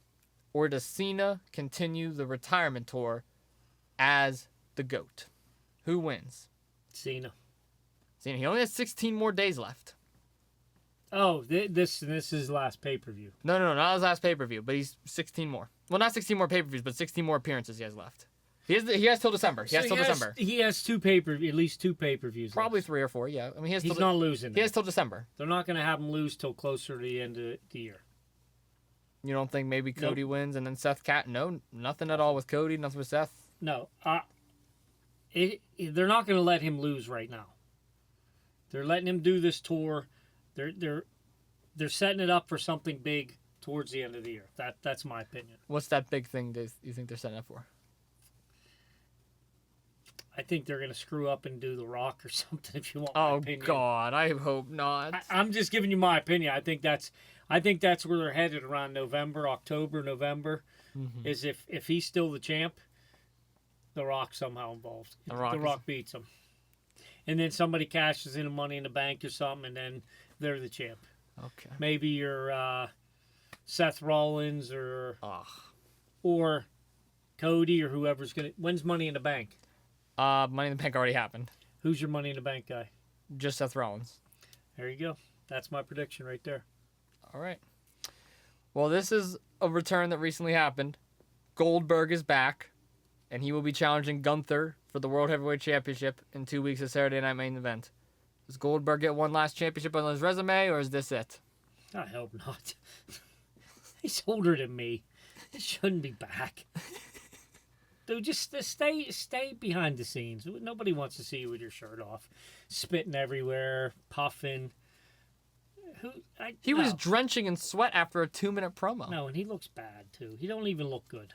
or does Cena continue the retirement tour as the GOAT? Who wins? Cena. Cena. He only has 16 more days left. Oh, this is his last pay-per-view. No, not his last pay-per-view, but he's 16 more. Well, not 16 more pay-per-views, but 16 more appearances he has left. He has till December. He has December. He has at least two pay-per-views. Probably left. 3 or 4, yeah. I mean, he's not losing. He has till December. They're not going to have him lose till closer to the end of the year. You don't think maybe Cody wins and then Seth No, nothing at all with Cody, nothing with Seth? No. They're not going to let him lose right now. They're letting him do this tour. They're setting it up for something big towards the end of the year. That's my opinion. What's that big thing you think they're setting up for? I think they're going to screw up and do The Rock or something, if you want my opinion. Oh, God, I hope not. I'm just giving you my opinion. I think that's where they're headed around October, November, is if he's still the champ, The Rock's somehow involved. The Rock beats him. And then somebody cashes in Money in the Bank or something, and then they're the champ. Okay. Maybe you're Seth Rollins or Cody or whoever's going to... When's Money in the Bank? Money in the Bank already happened. Who's your Money in the Bank guy? Just Seth Rollins. There you go. That's my prediction right there. All right. Well, this is a return that recently happened. Goldberg is back, and he will be challenging Gunther for the World Heavyweight Championship in 2 weeks of Saturday Night Main Event. Does Goldberg get one last championship on his resume, or is this it? I hope not. He's older than me. He shouldn't be back. Dude, just stay behind the scenes. Nobody wants to see you with your shirt off, spitting everywhere, puffing. He was drenching in sweat after a 2-minute promo. No, and he looks bad too. He don't even look good.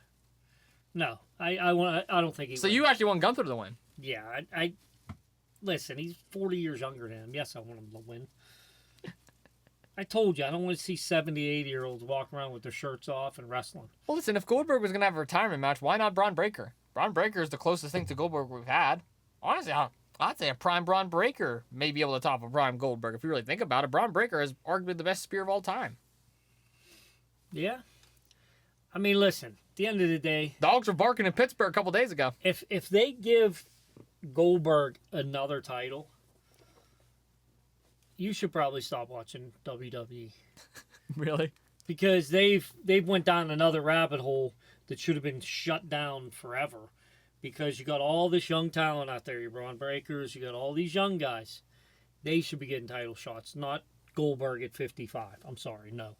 No, I don't think he. So wins. you actually want Gunther to win? Yeah, I listen. He's 40 years younger than him. Yes, I want him to win. I told you, I don't want to see 70, 80-year-olds walk around with their shirts off and wrestling. Well, listen, if Goldberg was going to have a retirement match, why not Braun Breaker? Braun Breaker is the closest thing to Goldberg we've had. Honestly, I'd say a prime Braun Breaker may be able to top a prime Goldberg. If you really think about it, Braun Breaker is arguably the best spear of all time. Yeah. I mean, listen, at the end of the day... Dogs were barking in Pittsburgh a couple days ago. If they give Goldberg another title... You should probably stop watching WWE. Really? Because they've went down another rabbit hole that should have been shut down forever. Because you got all this young talent out there. Your Braun Breakers, you got all these young guys. They should be getting title shots, not Goldberg at 55. I'm sorry, no.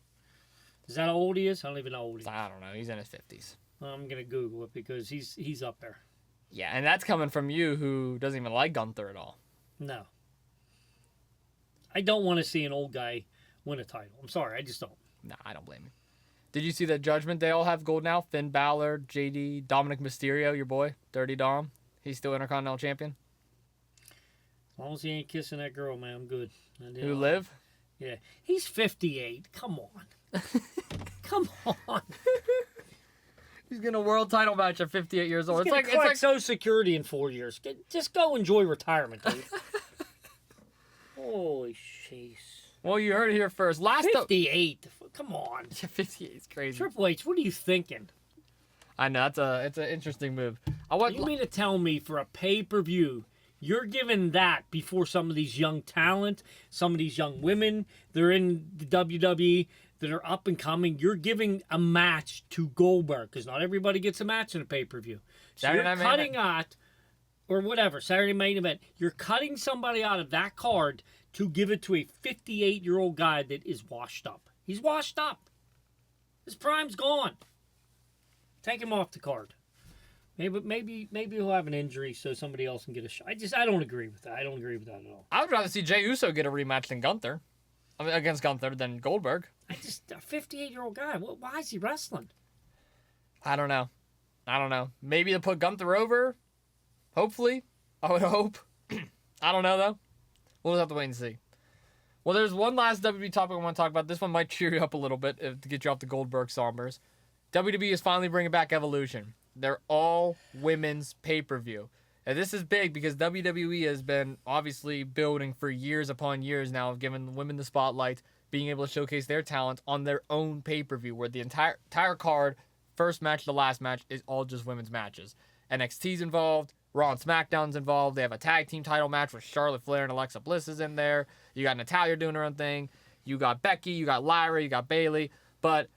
Is that how old he is? I don't even know how old he is. I don't know. He's in his 50s. I'm going to Google it because he's up there. Yeah, and that's coming from you who doesn't even like Gunther at all. No. I don't want to see an old guy win a title. I'm sorry, I just don't. Nah, I don't blame you. Did you see that Judgment Day all have gold now? Finn Balor, JD, Dominic Mysterio, your boy, Dirty Dom. He's still Intercontinental Champion. As long as he ain't kissing that girl, man, I'm good. Who live? Yeah. He's 58. Come on. Come on. He's getting a world title match at 58 years old. It's like Social Security in 4 years. Just go enjoy retirement, dude. Holy jeez. Well, you heard it here first. 58. Come on. 58 is crazy. Triple H, what are you thinking? I know it's an interesting move. You mean to tell me for a pay-per-view, you're giving that before some of these young talent, some of these young women, they're in the WWE, that are up and coming. You're giving a match to Goldberg because not everybody gets a match in a pay-per-view. So you're cutting out, or whatever, Saturday Main Event. You're cutting somebody out of that card to give it to a 58-year-old guy that is washed up. He's washed up. His prime's gone. Take him off the card. Maybe he'll have an injury so somebody else can get a shot. I don't agree with that. I don't agree with that at all. I would rather see Jey Uso get a rematch than Gunther. I mean, against Gunther than Goldberg. A 58-year-old guy. Why is he wrestling? I don't know. Maybe to put Gunther over. Hopefully. I would hope. I don't know, though. We'll just have to wait and see. Well, there's one last WWE topic I want to talk about. This one might cheer you up a little bit to get you off the Goldberg sombers. WWE is finally bringing back Evolution. Their all-women's pay-per-view. And this is big because WWE has been obviously building for years upon years now, giving women the spotlight, being able to showcase their talent on their own pay-per-view, where the entire card, first match to last match, is all just women's matches. NXT's involved, Raw and SmackDown's involved. They have a tag team title match with Charlotte Flair and Alexa Bliss is in there. You got Natalya doing her own thing. You got Becky, you got Lyra, you got Bayley. But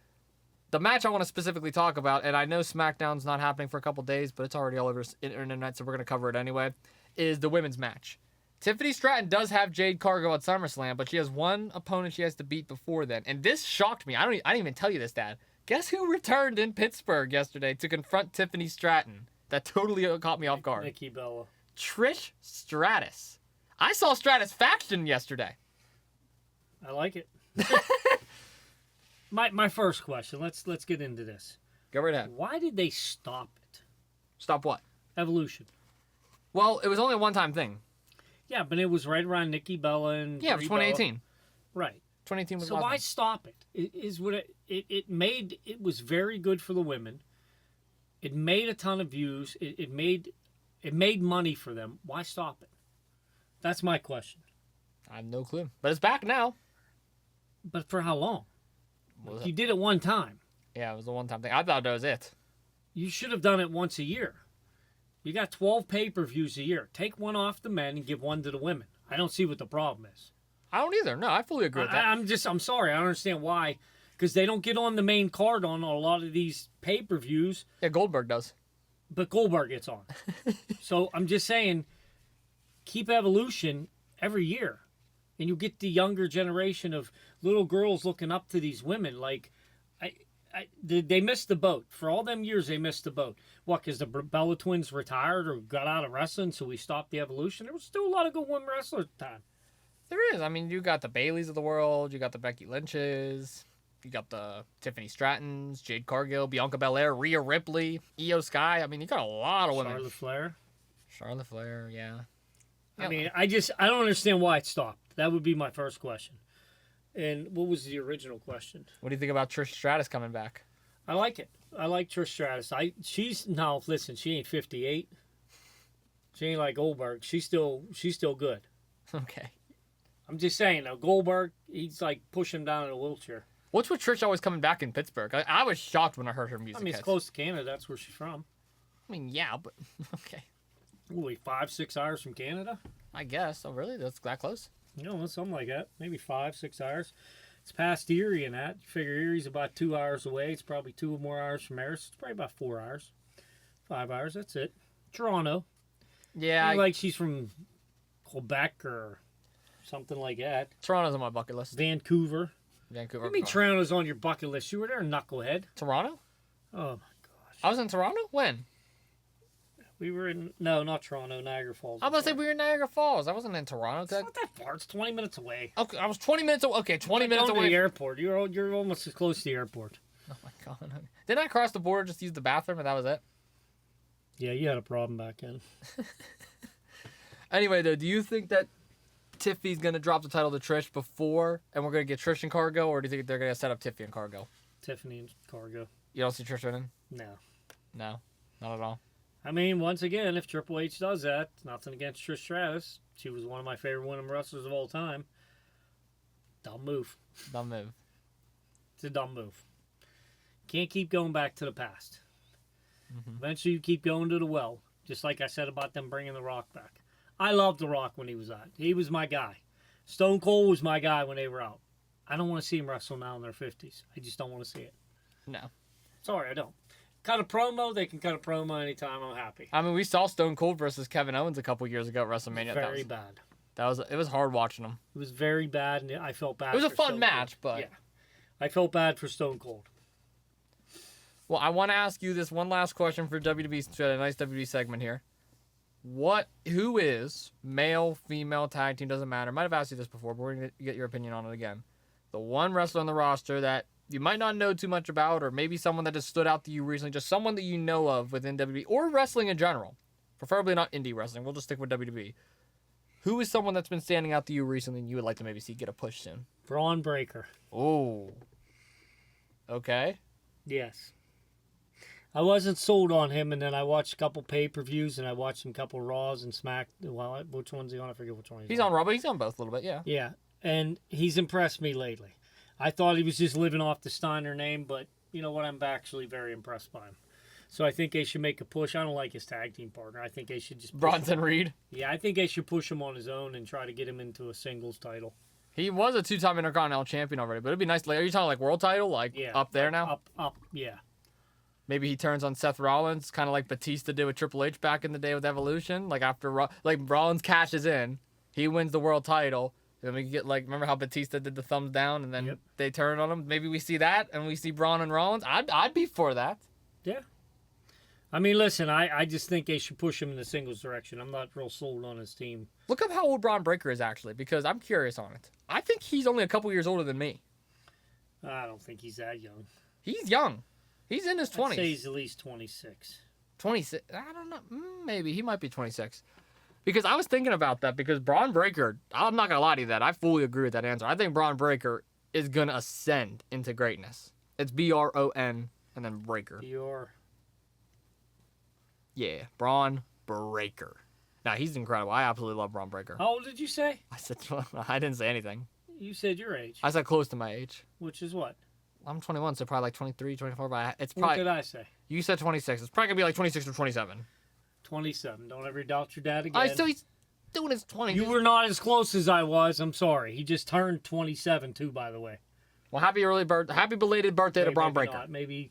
the match I want to specifically talk about, and I know SmackDown's not happening for a couple days, but it's already all over the internet, so we're going to cover it anyway, is the women's match. Tiffany Stratton does have Jade Cargill at SummerSlam, but she has one opponent she has to beat before then. And this shocked me. I didn't even tell you this, Dad. Guess who returned in Pittsburgh yesterday to confront Tiffany Stratton? That totally caught me off guard. Nikki Bella. Trish Stratus. I saw Stratus Faction yesterday. I like it. My first question. Let's get into this. Go right ahead. Why did they stop it? Stop what? Evolution. Well, it was only a one-time thing. Yeah, but it was right around Nikki Bella and Yeah, it was 2018. Right. 2018 was so why stop it? It was very good for the women. It made a ton of views. It made money for them. Why stop it? That's my question. I have no clue. But it's back now. But for how long? You did it one time. Yeah, it was a one-time thing. I thought that was it. You should have done it once a year. You got 12 pay-per-views a year. Take one off the men and give one to the women. I don't see what the problem is. I don't either. No, I fully agree with that. I'm sorry. I don't understand why. Because they don't get on the main card on a lot of these pay-per-views. Yeah, Goldberg does. But Goldberg gets on. So I'm just saying, keep Evolution every year. And you'll get the younger generation of little girls looking up to these women. Like, they missed the boat. For all them years, they missed the boat. What, because the Bella Twins retired or got out of wrestling, so we stopped the Evolution? There was still a lot of good women wrestlers at the time. There is. I mean, you got the Baileys of the world. You got the Becky Lynches. You got the Tiffany Strattons, Jade Cargill, Bianca Belair, Rhea Ripley, Io Sky. I mean, you got a lot of women. Charlotte Flair, yeah. I mean, I don't understand why it stopped. That would be my first question. And what was the original question? What do you think about Trish Stratus coming back? I like it. I like Trish Stratus. Listen, she ain't 58. She ain't like Goldberg. She's still good. Okay. I'm just saying, now Goldberg, he's like pushing him down in a wheelchair. What's with Trish always coming back in Pittsburgh? I was shocked when I heard her music. I mean, it's close to Canada. That's where she's from. I mean, yeah, but okay. Ooh, 5-6 hours from Canada? I guess. Oh, really? That's that close? You know, something like that. Maybe 5-6 hours. It's past Erie and that. You figure Erie's about 2 hours away. It's probably 2 more hours from there. So it's probably about 4 hours. 5 hours. That's it. Toronto. Yeah. Like she's from Quebec or something like that. Toronto's on my bucket list. Vancouver. Vancouver. I mean, Toronto's on your bucket list. You were there, knucklehead. Toronto? Oh, my gosh. I was in Toronto? When? We were in... No, not Toronto. Niagara Falls. I was about to say we were in Niagara Falls. I wasn't in Toronto. It's not that far. It's 20 minutes away. Okay, I was 20 minutes away. Okay, 20 minutes away. To the airport. You're almost as close to the airport. Oh, my God. Didn't I cross the border, just use the bathroom, and that was it? Yeah, you had a problem back then. Anyway, though, do you think that Tiffy's going to drop the title to Trish before, and we're going to get Trish and Cargo, or do you think they're going to set up Tiffy and Cargo? Tiffany and Cargo. You don't see Trish winning? No. No? Not at all? I mean, once again, if Triple H does that, nothing against Trish Stratus. She was one of my favorite women wrestlers of all time. Dumb move. Dumb move. It's a dumb move. Can't keep going back to the past. Mm-hmm. Eventually, you keep going to the well. Just like I said about them bringing The Rock back. I loved The Rock when he was out. He was my guy. Stone Cold was my guy when they were out. I don't want to see him wrestle now in their 50s. I just don't want to see it. No. Sorry, I don't. Cut a promo, they can cut a promo anytime. I'm happy. I mean, we saw Stone Cold versus Kevin Owens a couple years ago at WrestleMania. Very bad. It was hard watching them. It was very bad, and I felt bad. It was a fun match, but yeah, I felt bad for Stone Cold. Well, I want to ask you this one last question for WWE. A nice WWE segment here. Who is male, female, tag team, doesn't matter. Might have asked you this before, but we're going to get your opinion on it again. The one wrestler on the roster that you might not know too much about, or maybe someone that just stood out to you recently, just someone that you know of within WWE or wrestling in general. Preferably not indie wrestling. We'll just stick with WWE. Who is someone that's been standing out to you recently and you would like to maybe see get a push soon? Braun Breaker. Oh. Okay. Yes. I wasn't sold on him, and then I watched a couple pay-per-views, and I watched some couple Raws and Smack. Well, which one's he on? I forget which one He's on Raw, but he's on both a little bit, yeah. Yeah, and he's impressed me lately. I thought he was just living off the Steiner name, but you know what? I'm actually very impressed by him. So I think they should make a push. I don't like his tag team partner. I think they should just Bronson Reed. Yeah, I think they should push him on his own and try to get him into a singles title. He was a 2-time Intercontinental Champion already, but it'd be nice. Are you talking like world title, like up there now? Up, yeah. Maybe he turns on Seth Rollins, kind of like Batista did with Triple H back in the day with Evolution. Like after Rollins cashes in, he wins the world title. Then we get remember how Batista did the thumbs down, and then they turn on him. Maybe we see that, and we see Braun and Rollins. I'd be for that. Yeah. I mean, listen, I just think they should push him in the singles direction. I'm not real sold on his team. Look up how old Braun Breaker is, actually, because I'm curious on it. I think he's only a couple years older than me. I don't think he's that young. He's young. He's in his 20s. I'd say he's at least 26. 26? I don't know. Maybe. He might be 26. Because I was thinking about that, because Braun Breaker, I'm not going to lie to you that. I fully agree with that answer. I think Braun Breaker is going to ascend into greatness. It's B-R-O-N and then Breaker. Yeah, Braun Breaker. Now, he's incredible. I absolutely love Braun Breaker. How old did you say? I said, I didn't say anything. You said your age. I said close to my age. Which is what? I'm 21, so probably like 23, 24, but it's probably... What did I say? You said 26. It's probably going to be like 26 or 27. 27. Don't ever doubt your dad again. He's doing his 20s. You were not as close as I was. I'm sorry. He just turned 27, too, by the way. Well, happy belated birthday to Braun Breaker. Not. Maybe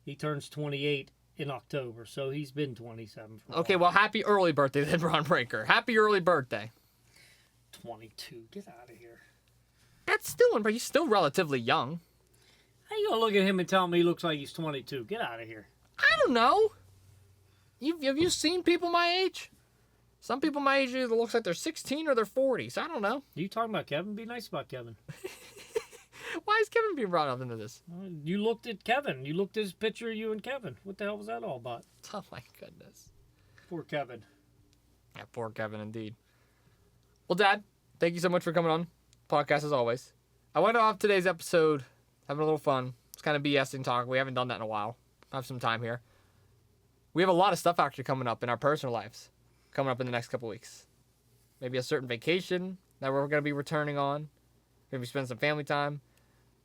he turns 28 in October, so he's been 27 for a Okay, while. well, happy early birthday then, Braun Breaker. Happy early birthday. 22. Get out of here. That's still, but he's still relatively young. How you gonna look at him and tell me he looks like he's 22? Get out of here. I don't know. Have you seen people my age? Some people my age either looks like they're 16 or they're 40, so I don't know. You talking about Kevin? Be nice about Kevin. Why is Kevin being brought up into this? You looked at Kevin. You looked at his picture of you and Kevin. What the hell was that all about? Oh, my goodness. Poor Kevin. Yeah, poor Kevin, indeed. Well, Dad, thank you so much for coming on podcast as always. I went off today's episode having a little fun. It's kind of BSing talk. We haven't done that in a while. I have some time here. We have a lot of stuff actually coming up in our personal lives, coming up in the next couple weeks. Maybe a certain vacation that we're going to be returning on. Maybe spend some family time.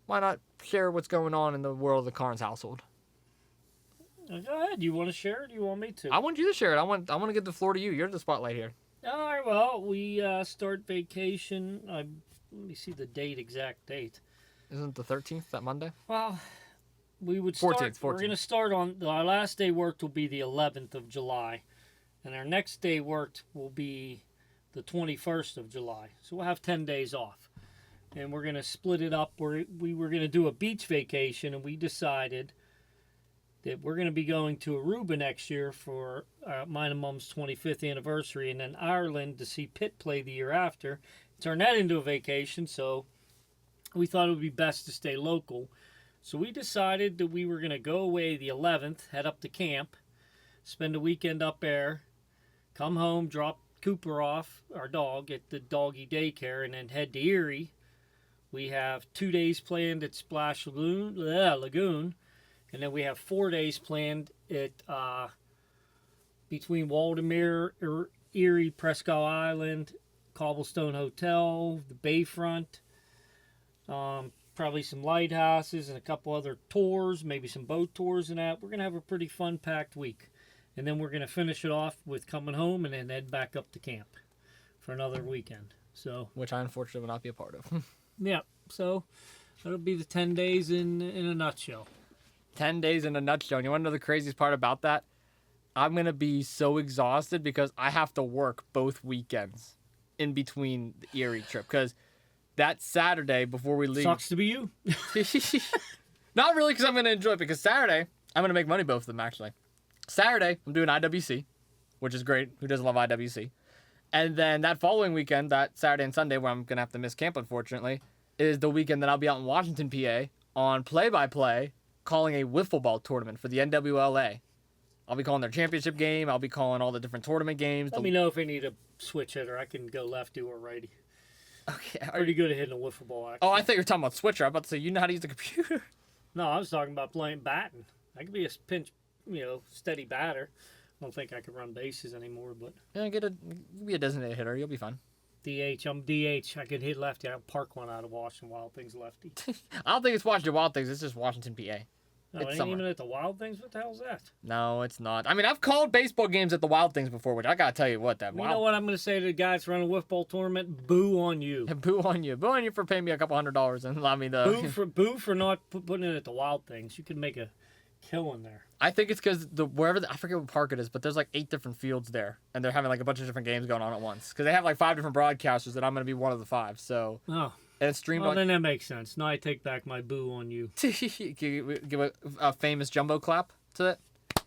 Why not share what's going on in the world of the Carnes household? Go ahead. You want to share it? Or you want me to? I want you to share it. I want to give the floor to you. You're the spotlight here. All right. Well, we start vacation. Let me see the exact date. Isn't it the 13th, that Monday? Well, we would start. 14th. We're going to start on our last day worked will be the 11th of July, and our next day worked will be the 21st of July. So we'll have 10 days off. And we're going to split it up. We were going to do a beach vacation, and we decided that we're going to be going to Aruba next year for mine and Mom's 25th anniversary, and then Ireland to see Pitt play the year after. Turn that into a vacation, so we thought it would be best to stay local. So we decided that we were going to go away the 11th, head up to camp, spend a weekend up there, come home, drop Cooper off, our dog, at the doggy daycare, and then head to Erie. We have 2 days planned at Splash Lagoon, and then we have 4 days planned at between Waldameer, Erie, Prescott Island, Cobblestone Hotel, the Bayfront, probably some lighthouses and a couple other tours, maybe some boat tours and that. We're going to have a pretty fun-packed week. And then we're going to finish it off with coming home and then head back up to camp for another weekend. So, which I unfortunately will not be a part of. Yeah, so that'll be the 10 days in a nutshell. 10 days in a nutshell. And you want to know the craziest part about that? I'm going to be so exhausted because I have to work both weekends in between the Erie trip. Because that Saturday before we leave... Sucks to be you. Not really, because I'm going to enjoy it. Because Saturday, I'm going to make money both of them, actually. Saturday, I'm doing IWC, which is great. Who doesn't love IWC? And then that following weekend, that Saturday and Sunday, where I'm going to have to miss camp, unfortunately, is the weekend that I'll be out in Washington, PA, on play-by-play, calling a wiffle ball tournament for the NWLA. I'll be calling their championship game. I'll be calling all the different tournament games. Let me know if I need a switch hitter. I can go lefty or righty. Okay. Pretty good at hitting a wiffle ball, actually. Oh, I thought you were talking about switcher. I'm about to say, you know how to use the computer. No, I was talking about playing batting. I could be a pinch, steady batter. I don't think I could run bases anymore, but Yeah, be a designated hitter. You'll be fine. DH. I'm DH. I could hit lefty. I'll park one out of Washington Wild Things lefty. I don't think it's Washington Wild Things. It's just Washington, PA. No, it ain't even at the Wild Things. What the hell's that? No, it's not. I mean, I've called baseball games at the Wild Things before, which I gotta tell you what, that You know what I'm going to say to the guys running a wiffle ball tournament? Boo on you. Boo on you. Boo on you for paying me a couple $100 and allow me the... Boo for not putting it at the Wild Things. You could make a killing there. I think it's because I forget what park it is, but there's like 8 different fields there, and they're having like a bunch of different games going on at once. Because they have like 5 different broadcasters, and I'm going to be one of the 5, so... Oh. And it's streamed Well, then that makes sense. Now I take back my boo on you. Give a famous jumbo clap to it.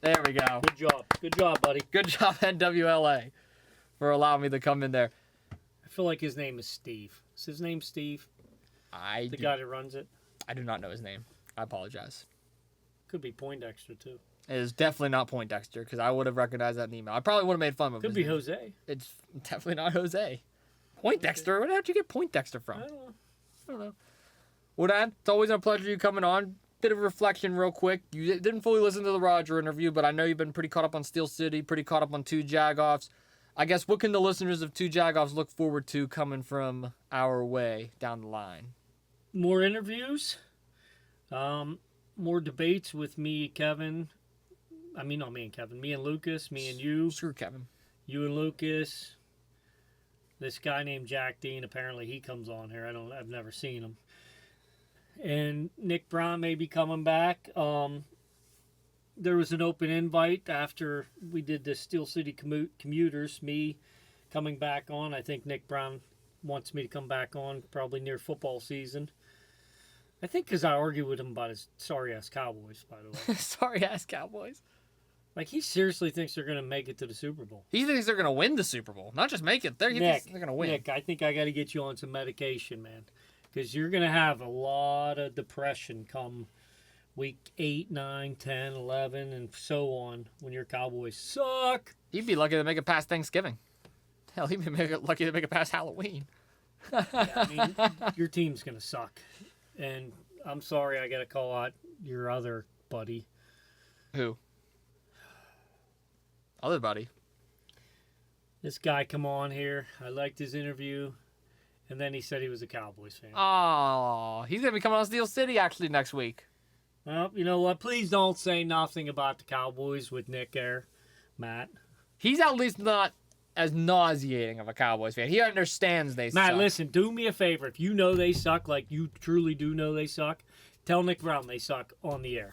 There we go. Good job. Good job, buddy. Good job, NWLA, for allowing me to come in there. I feel like his name is Steve. Is his name Steve? The guy that runs it? I do not know his name. I apologize. Could be Poindexter, too. It is definitely not Poindexter, because I would have recognized that in the email. I probably would have made fun of him. Could be Jose. It's definitely not Jose. Poindexter? Where did you get Poindexter from? I don't know. Well, Dad, it's always a pleasure you coming on. Bit of reflection real quick. You didn't fully listen to the Roger interview, but I know you've been pretty caught up on Steel City, pretty caught up on 2 Jagoffs. I guess what can the listeners of 2 Jagoffs look forward to coming from our way down the line? More interviews. More debates with me, Kevin. I mean, not me and Kevin. Me and Lucas. Me and you. Screw Kevin. You and Lucas. This guy named Jack Dean, apparently he comes on here. I've never seen him. And Nick Brown may be coming back. There was an open invite after we did the Steel City Commuters, me coming back on. I think Nick Brown wants me to come back on probably near football season. I think because I argued with him about his sorry-ass Cowboys, by the way. Sorry-ass Cowboys? Like, he seriously thinks they're going to make it to the Super Bowl. He thinks they're going to win the Super Bowl. Not just make it. He thinks they're going to win. Nick, I think I got to get you on some medication, man. Because you're going to have a lot of depression come week 8, 9, 10, 11, and so on when your Cowboys suck. He'd be lucky to make it past Thanksgiving. Hell, he'd be lucky to make it past Halloween. Yeah, I mean, your team's going to suck. And I'm sorry I got to call out your other buddy. Who? Other buddy. This guy come on here. I liked his interview. And then he said he was a Cowboys fan. Oh, he's going to be coming on Steel City actually next week. Well, you know what? Please don't say nothing about the Cowboys with Nick there, Matt. He's at least not as nauseating of a Cowboys fan. He understands they suck. Matt, listen, do me a favor. If you know they suck, like you truly do know they suck, tell Nick Brown they suck on the air.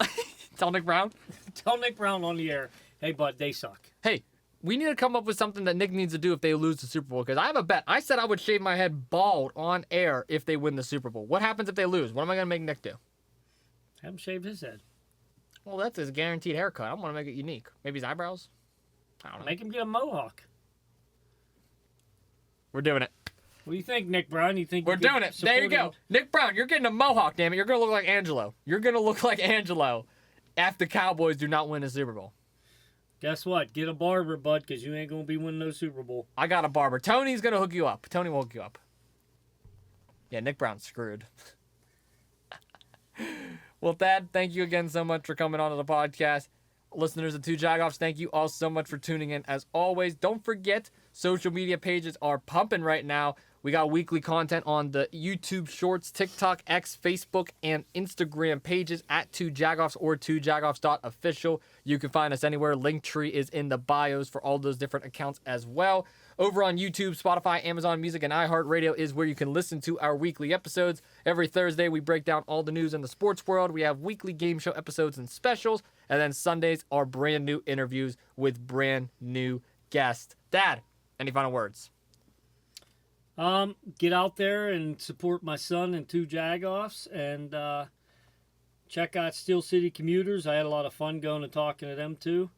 Tell Nick Brown? Tell Nick Brown on the air, hey, bud, they suck. Hey, we need to come up with something that Nick needs to do if they lose the Super Bowl, because I have a bet. I said I would shave my head bald on air if they win the Super Bowl. What happens if they lose? What am I going to make Nick do? Have him shave his head. Well, that's his guaranteed haircut. I want to make it unique. Maybe his eyebrows? I don't know. Make him get a mohawk. We're doing it. What do you think, Nick Brown? You think We're doing it. There you go. Him? Nick Brown, you're getting a mohawk, damn it. You're going to look like Angelo. You're going to look like Angelo if the Cowboys do not win the Super Bowl. Guess what? Get a barber, bud, because you ain't going to be winning no Super Bowl. I got a barber. Tony's going to hook you up. Tony will hook you up. Yeah, Nick Brown's screwed. Well, Thad, thank you again so much for coming on to the podcast. Listeners of 2 Jagoffs, thank you all so much for tuning in. As always, don't forget, social media pages are pumping right now. We got weekly content on the YouTube Shorts, TikTok, X, Facebook, and Instagram pages at 2 Jagoffs or 2jagoffs.official. You can find us anywhere. Linktree is in the bios for all those different accounts as well. Over on YouTube, Spotify, Amazon Music, and iHeartRadio is where you can listen to our weekly episodes. Every Thursday, we break down all the news in the sports world. We have weekly game show episodes and specials. And then Sundays are brand new interviews with brand new guests. Dad, any final words? Get out there and support my son and 2 Jagoffs, and check out Steel City Commuters. I had a lot of fun going and talking to them too.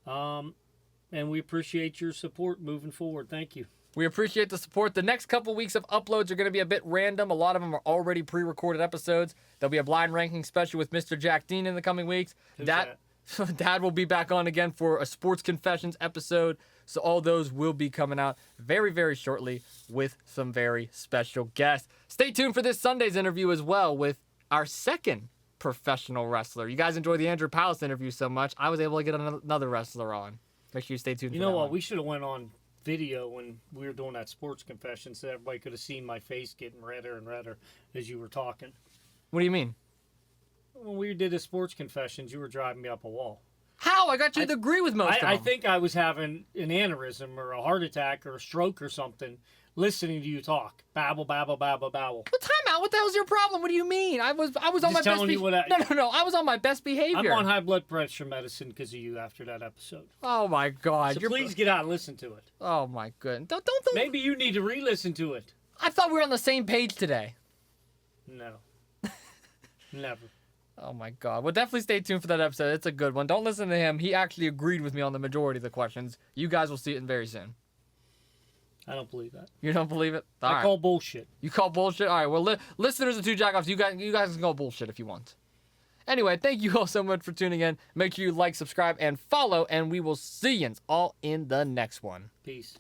And we appreciate your support moving forward. Thank you. We appreciate the support. The next couple weeks of uploads are going to be a bit random. A lot of them are already pre-recorded episodes. There'll be a blind ranking special with Mr. Jack Dean in the coming weeks. Dad will be back on again for a Sports Confessions episode. So all those will be coming out very, very shortly with some very special guests. Stay tuned for this Sunday's interview as well with our second professional wrestler. You guys enjoyed the Andrew Palace interview so much, I was able to get another wrestler on. Make sure you stay tuned for that. You know what? one. We should have went on video when we were doing that sports confession so everybody could have seen my face getting redder and redder as you were talking. What do you mean? When we did the sports confessions, you were driving me up a wall. How? I got you to agree with most of them. I think I was having an aneurysm or a heart attack or a stroke or something listening to you talk. Babble, babble, babble, babble. But time out. What the hell's your problem? What do you mean? I was on my best telling you what No. I was on my best behavior. I'm on high blood pressure medicine because of you after that episode. Oh my God. So please get out and listen to it. Oh my goodness. Don't. Maybe you need to re-listen to it. I thought we were on the same page today. No. Never. Oh my God. Well, definitely stay tuned for that episode. It's a good one. Don't listen to him. He actually agreed with me on the majority of the questions. You guys will see it very soon. I don't believe that. You don't believe it? All I right. call bullshit. You call bullshit? All right. Well, listeners of Two Jagoffs, you guys can call bullshit if you want. Anyway, thank you all so much for tuning in. Make sure you like, subscribe, and follow, and we will see you all in the next one. Peace.